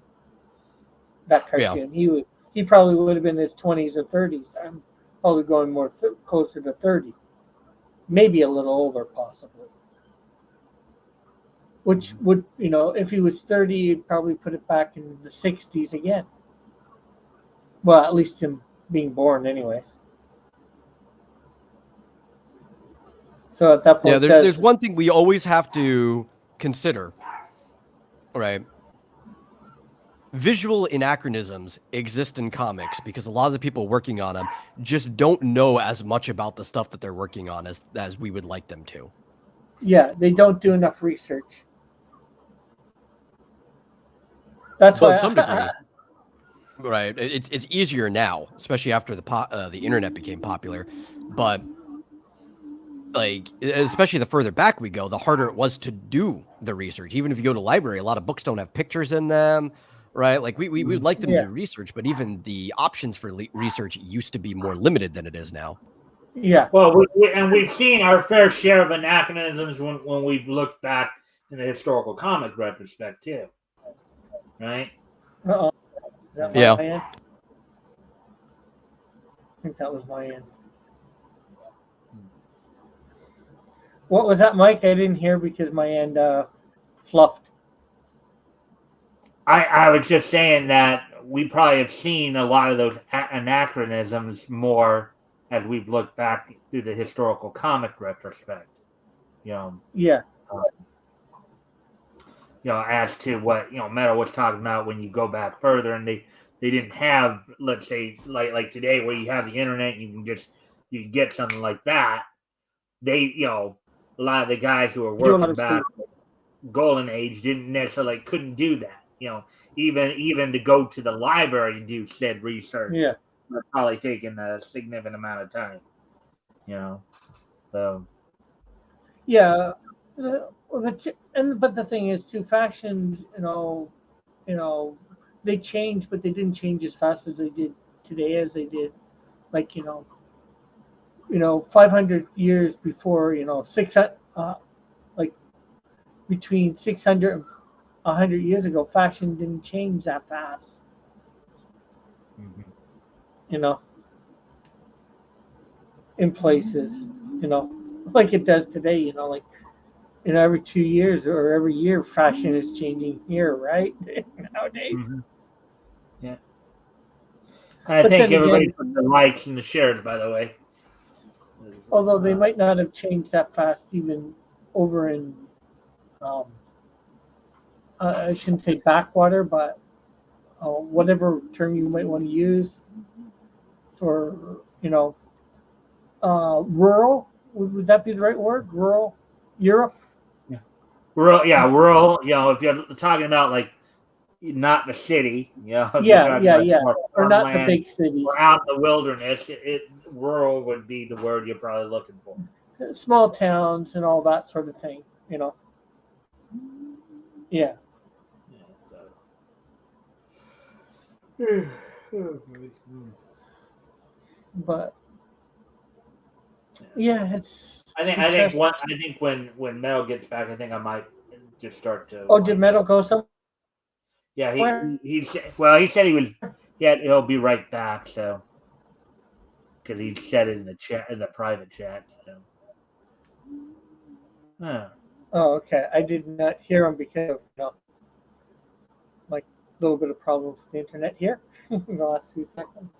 That Yeah. cartoon, he probably would have been in his 20s or 30s. I'm probably going more closer to 30, maybe a little older, possibly. Which would, if he was 30, you'd probably put it back in the 60s again. Well, at least him being born, anyways. So at that point, Yeah, there's one thing we always have to consider, right? Visual anachronisms exist in comics because a lot of the people working on them just don't know as much about the stuff that they're working on as we would like them to. Yeah, they don't do enough research. That's Well, why to some degree, right? It's easier now, especially after the internet became popular. But like, especially the further back we go, the harder it was to do the research. Even if you go to the library, a lot of books don't have pictures in them, right? Like we would like them to do research, but even the options for research used to be more limited than it is now. Yeah. Well, we've seen our fair share of anachronisms when we've looked back in the historical comic retrospect too, right? Uh-oh. Is that my Yeah. end? I think that was my end. What was that, Mike? I didn't hear because my end fluffed. I was just saying that we probably have seen a lot of those anachronisms more as we've looked back through the historical comic retrospect. Yeah. As to what Metal was talking about when you go back further, and they didn't have, let's say, like today, where you have the internet, you can get something like that. They, a lot of the guys who are working back golden age didn't necessarily couldn't do that. Even to go to the library and do said research, was probably taking a significant amount of time. So Yeah. But the thing is, too, fashions, they change, but they didn't change as fast as they did today, as they did, like 500 years before, 600, like between 600 and 100 years ago, fashion didn't change that fast. In places, like it does today, like every 2 years or every year, fashion is changing here, right? Nowadays. Yeah. I thank everybody for the likes and the shares, by the way. Although they might not have changed that fast, even over in, I shouldn't say backwater, but whatever term you might want to use for, rural. Would that be the right word? Rural Europe? Rural. If you're talking about like not the city, Yeah, or not the big cities, or out in the wilderness, rural would be the word you're probably looking for. Small towns and all that sort of thing, Yeah. But yeah, it's. I think when Metal gets back, I think I might just start to. Oh, did Metal go somewhere? Yeah, he said he was. Yeah, he'll be right back. So, because he said it in the chat, in the private chat. So. Oh, okay. I did not hear him because of like a little bit of problems with the internet here in the last few seconds,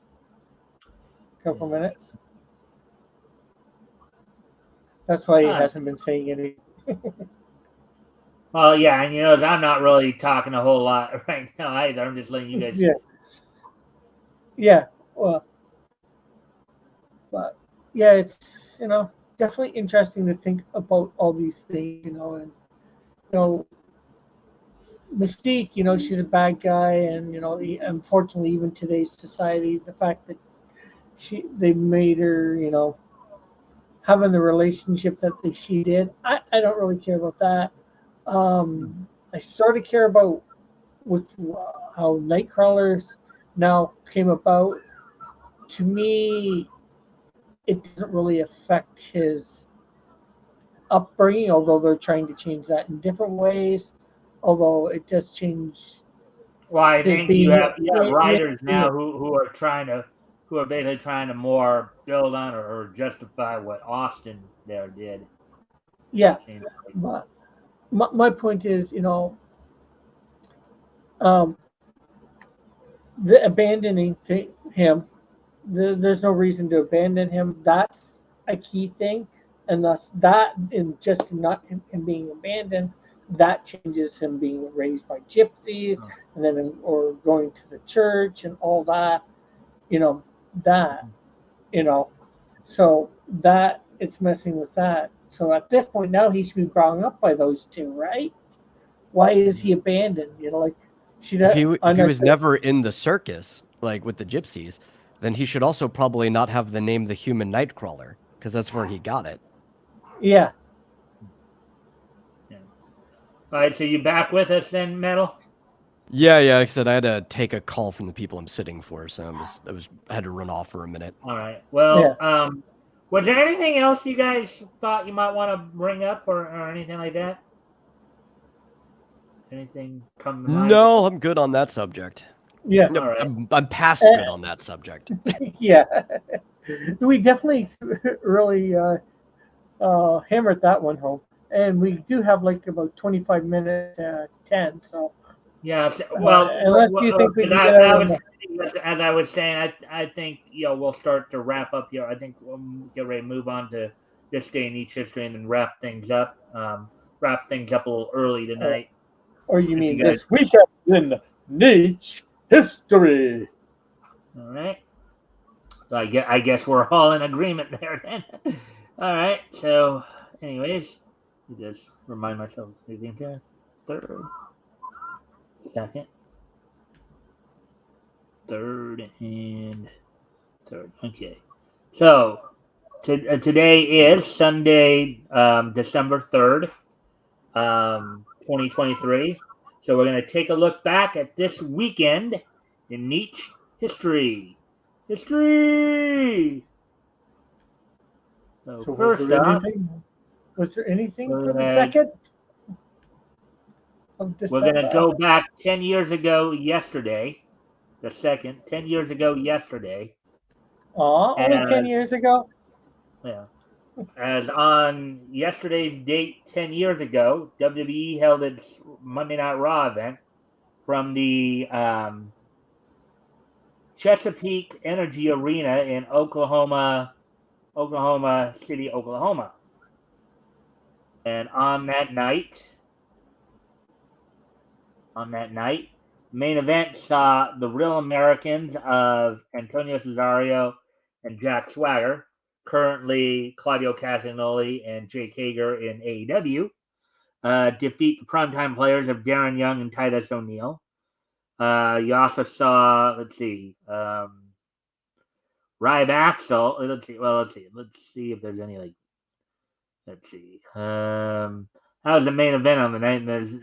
couple minutes. That's why he hasn't been saying anything. Well, yeah, and I'm not really talking a whole lot right now either. I'm just letting you guys. Yeah. Well, but yeah, it's definitely interesting to think about all these things, and Mystique, she's a bad guy, and unfortunately, even today's society, the fact that they made her, having the relationship that she did, I don't really care about that. I sort of care about with how Nightcrawlers now came about. To me, it doesn't really affect his upbringing, although they're trying to change that in different ways. Although it does change. Well, I think you have writers now who are basically trying to more build on or justify what Austin there did. Yeah, but my point is, the abandoning him. There's no reason to abandon him. That's a key thing, and thus that in just not him being abandoned, that changes him being raised by gypsies, and then or going to the church and all that, that, you know, so that it's messing with that. So at this point now he should be brought up by those two, right? Why is he abandoned? Like If he was never in the circus, like with the gypsies, then he should also probably not have the name the Human Nightcrawler, because that's where he got it. Yeah. All right, so you back with us then, Metal? Yeah. Like I said, I had to take a call from the people I'm sitting for, so I had to run off for a minute. All right. Well, was there anything else you guys thought you might want to bring up or anything like that? Anything come to mind? No, I'm good on that subject. Yeah. No, All right. I'm past good on that subject. Yeah. We definitely really hammered that one home. And we do have like about 25 minutes to 10, so. Yeah, well, unless you think we can get out of as I was saying, I think we'll start to wrap up here. I think we'll get ready to move on to this day in each history and then wrap things up. Wrap things up a little early tonight. Or you mean this weekend in Niche history? All right. So I guess we're all in agreement there then. All right. So, anyways, just remind myself of anything here. Third, and third. Okay. So today is Sunday, December 3rd, 2023. So we're going to take a look back at this weekend in niche history. So first off, was there anything for the second of December? We're going to go back 10 years ago yesterday. The second, 10 years ago yesterday. Only 10 years ago? Yeah. As on yesterday's date 10 years ago, WWE held its Monday Night Raw event from the Chesapeake Energy Arena in Oklahoma City, Oklahoma. And on that night, main event saw the Real Americans of Antonio Cesaro and Jack Swagger, currently Claudio Castagnoli and Jake Hager in AEW, defeat the primetime players of Darren Young and Titus O'Neil. You also saw, Ryback. Let's see if there's any that was the main event on the night. And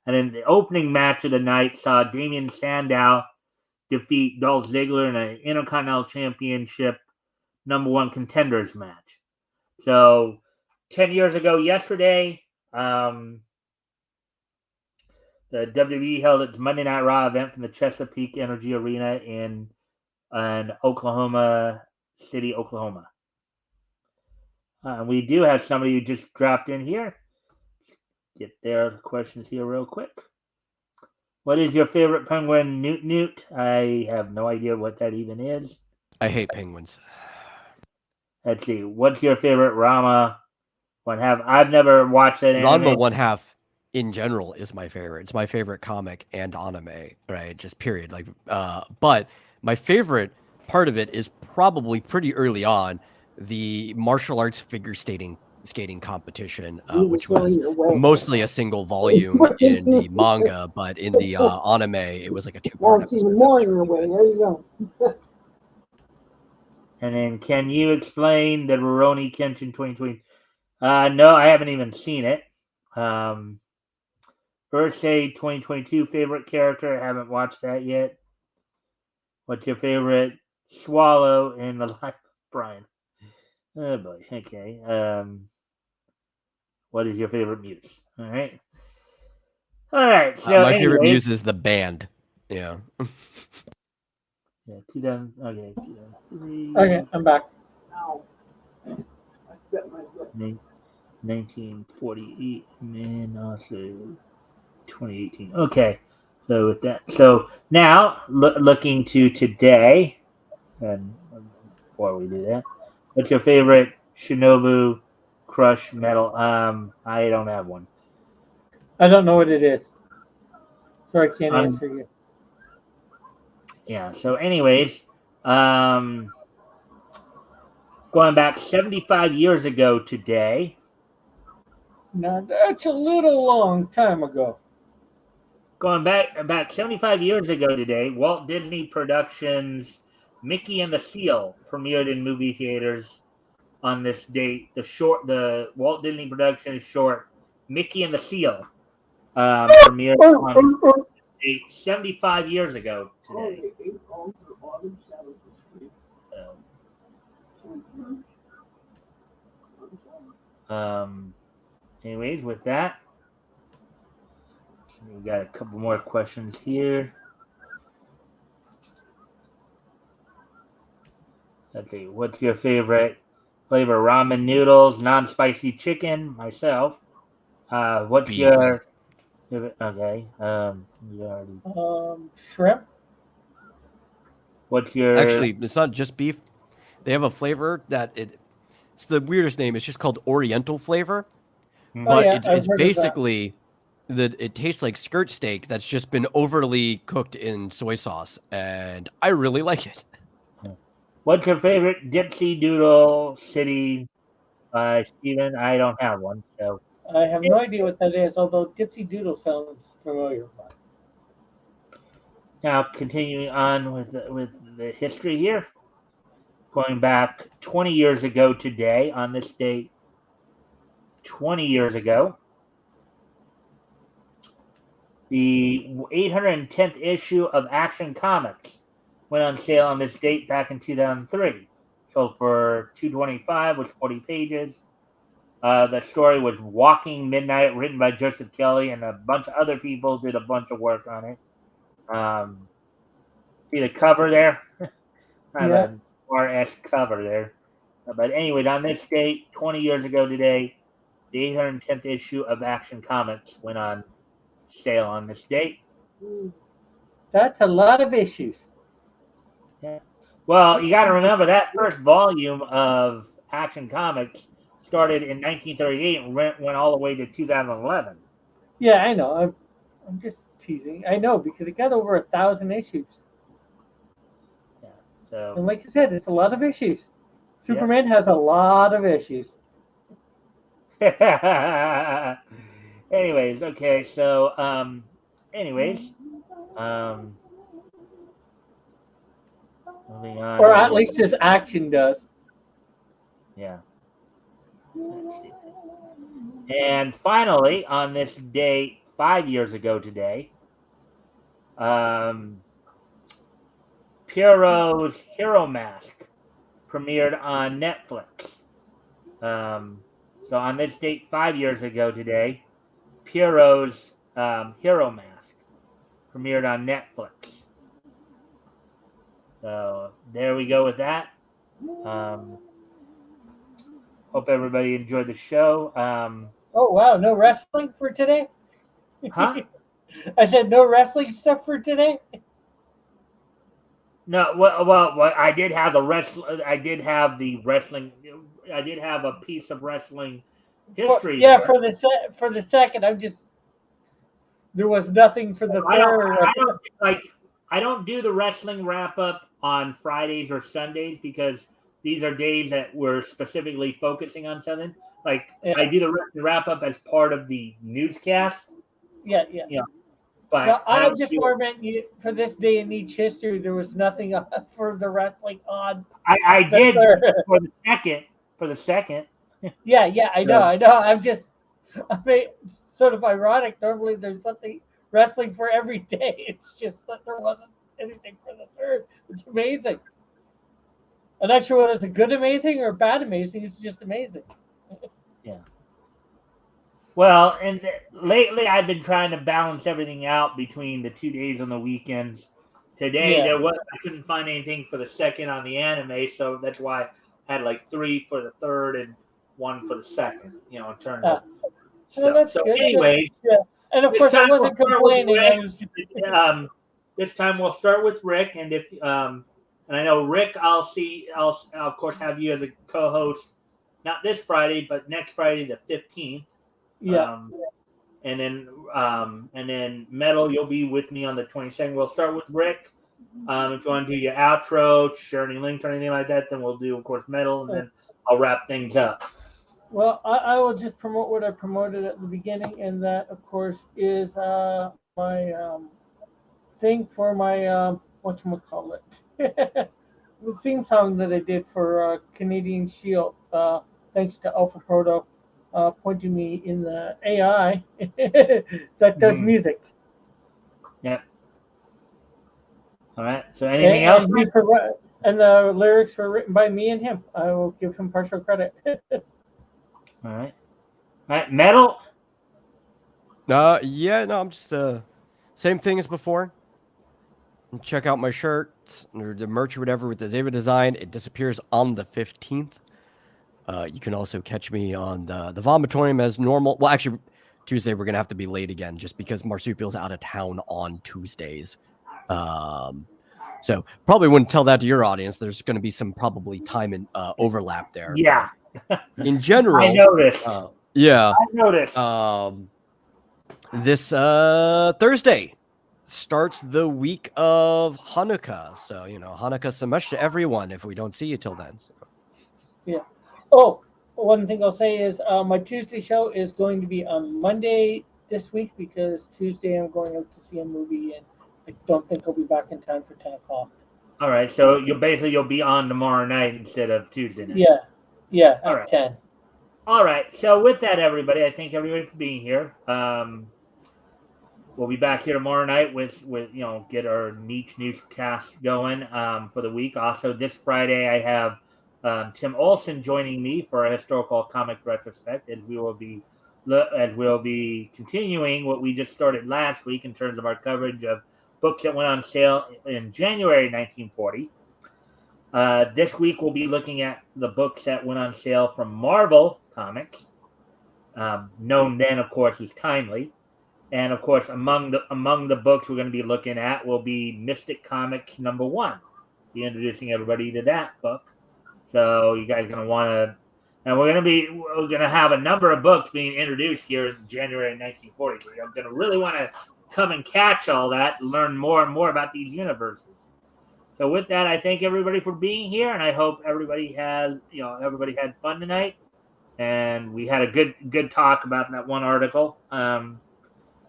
then the opening match of the night saw Damian Sandow defeat Dolph Ziggler in an Intercontinental Championship #1 contenders match. So 10 years ago yesterday, the WWE held its Monday Night Raw event from the Chesapeake Energy Arena in Oklahoma City, Oklahoma. We do have somebody who just dropped in here. Get their questions here real quick. What is your favorite penguin, Newt? I have no idea what that even is. I hate penguins. Let's see. What's your favorite Rama 1/2? I've never watched that anime. Ranma 1/2 in general is my favorite. It's my favorite comic and anime, right? Just period. But my favorite part of it is probably pretty early on, the martial arts figure skating competition, which was mostly a single volume in the manga, but in the anime, it was like a 2-part. Well, it's even more in your way. There you go. And then, can you explain the Rurouni Kenshin 2020? No, I haven't even seen it. Birthday 2022 favorite character. I haven't watched that yet. What's your favorite swallow in the life, Brian? Oh boy. Okay. What is your favorite muse? All right. So my favorite muse is the band. Yeah. Yeah. 2000. Okay. 2003. Okay, I'm back. 1948. Man, also 2018. Okay. So with that, so now looking to today, and before we do that, what's your favorite Shinobu Crush medal. I don't have one. I don't know what it is, so I can't Um, answer you. Yeah. So, anyways, going back 75 years ago today. Now that's a little long time ago. Going back about 75 years ago today, Walt Disney Productions' Mickey and the Seal premiered in movie theaters on this date. The Walt Disney Productions short Mickey and the Seal premiered on date 75 years ago today. Anyways, with that, we got a couple more questions here. Let's see. What's your favorite flavor? Ramen noodles, non-spicy chicken. Myself. What's Beef. your okay? You already. Shrimp. What's your Actually, it's not just beef. They have a flavor that it's the weirdest name. It's just called Oriental flavor, Hmm. but yeah, it's I've heard of that. basically that it tastes like skirt steak that's just been overly cooked in soy sauce, and I really like it. What's your favorite Dipsy Doodle City? Steven, I don't have one. So I have no idea what that is, although Dipsy Doodle sounds familiar. now continuing on with the history here, going back 20 years ago today on this date. 20 years ago, the 810th issue of Action Comics went on sale on this date back in 2003. Sold for $225, was 40 pages. The story was Walking Midnight, written by Joseph Kelly, and a bunch of other people did a bunch of work on it. See the cover there? Kind Yeah. of an RS cover there. But anyways, on this date, 20 years ago today, the 810th issue of Action Comics went on sale on this date. That's a lot of issues. Yeah. Well, you got to remember that first volume of Action Comics started in 1938 and went all the way to 2011. Yeah, I know. I'm just teasing. I know because it got over 1,000 issues. Yeah. So. And like you said, it's a lot of issues. Superman has a lot of issues. Anyways, okay. So, moving on. Or at least his action does. Yeah. And finally, on this day, 5 years ago today, Pierrot's Hero Mask premiered on Netflix. So on this date, 5 years ago today, Pierrot's Hero Mask premiered on Netflix. So there we go with that. Hope everybody enjoyed the show. Oh wow, no wrestling for today? Huh? I said no wrestling stuff for today? No, well, I did have the wrestling. I did have the wrestling. I did have a piece of wrestling history. For the second, I'm just there was nothing for the third. I don't do the wrestling wrap up on Fridays or Sundays because these are days that we're specifically focusing on something. Like I do the wrap up as part of the newscast. Yeah. You know, but No, I just more meant for this day in each history. There was nothing for the wrestling on. I did for the second. Yeah, I know. I'm just, I mean, it's sort of ironic. Normally, there's something wrestling for every day. It's just that there wasn't anything for the third. It's amazing. I'm not sure whether it's a good amazing or bad amazing. It's just amazing. Yeah. Well, and lately I've been trying to balance everything out between the 2 days on the weekends. Today I couldn't find anything for the second on the anime, so that's why I had like 3 for the third and 1 for the second. In terms of stuff. So, good. anyways, and of course I wasn't complaining. This time we'll start with Rick, and if and I know Rick, I'll of course have you as a co-host not this Friday, but next Friday the 15th. Yeah. And then Metal, you'll be with me on the 22nd. We'll start with Rick. If you want to do your outro, share any links or anything like that, then we'll do, of course, Metal, and then I'll wrap things up. Well, I will just promote what I promoted at the beginning, and that, of course, is my thing for my whatchamacallit. The theme song that I did for Canadian Shield, thanks to Alpha Proto pointing me in the AI that does music. Yeah. All right. So anything else? And the lyrics were written by me and him. I will give him partial credit. All right. All right. Metal. Yeah, no, I'm just same thing as before. Check out my shirts or the merch or whatever with the Zeva design. It disappears on the 15th. You can also catch me on the Vomitorium as normal. Well, actually, Tuesday we're gonna have to be late again just because Marsupial's out of town on Tuesdays. So probably wouldn't tell that to your audience. There's going to be some probably time and overlap there. Yeah. In general, I noticed. Yeah. I noticed. This Thursday starts the week of Hanukkah. So, Hanukkah Samesh to everyone if we don't see you till then. So. Yeah. Oh, one thing I'll say is my Tuesday show is going to be on Monday this week because Tuesday I'm going out to see a movie and I don't think I'll be back in time for 10 o'clock. All right. So you'll be on tomorrow night instead of Tuesday night. Yeah, All at right. 10. All right. So with that, everybody, I thank everybody for being here. We'll be back here tomorrow night with get our niche newscast going for the week. Also, this Friday I have Tim Olson joining me for a historical comic retrospect, as we'll be continuing what we just started last week in terms of our coverage of books that went on sale in January 1940. This week we'll be looking at the books that went on sale from Marvel Comics, known then, of course, as Timely. And of course, among the books we're going to be looking at will be Mystic Comics #1. Be introducing everybody to that book. So you guys are going to want to, and we're going to have a number of books being introduced here in January 1940. So you're going to really want to come and catch all that, and learn more and more about these universes. So with that, I thank everybody for being here, and I hope everybody had fun tonight, and we had a good talk about that one article. And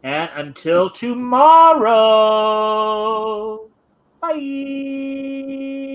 until tomorrow, bye.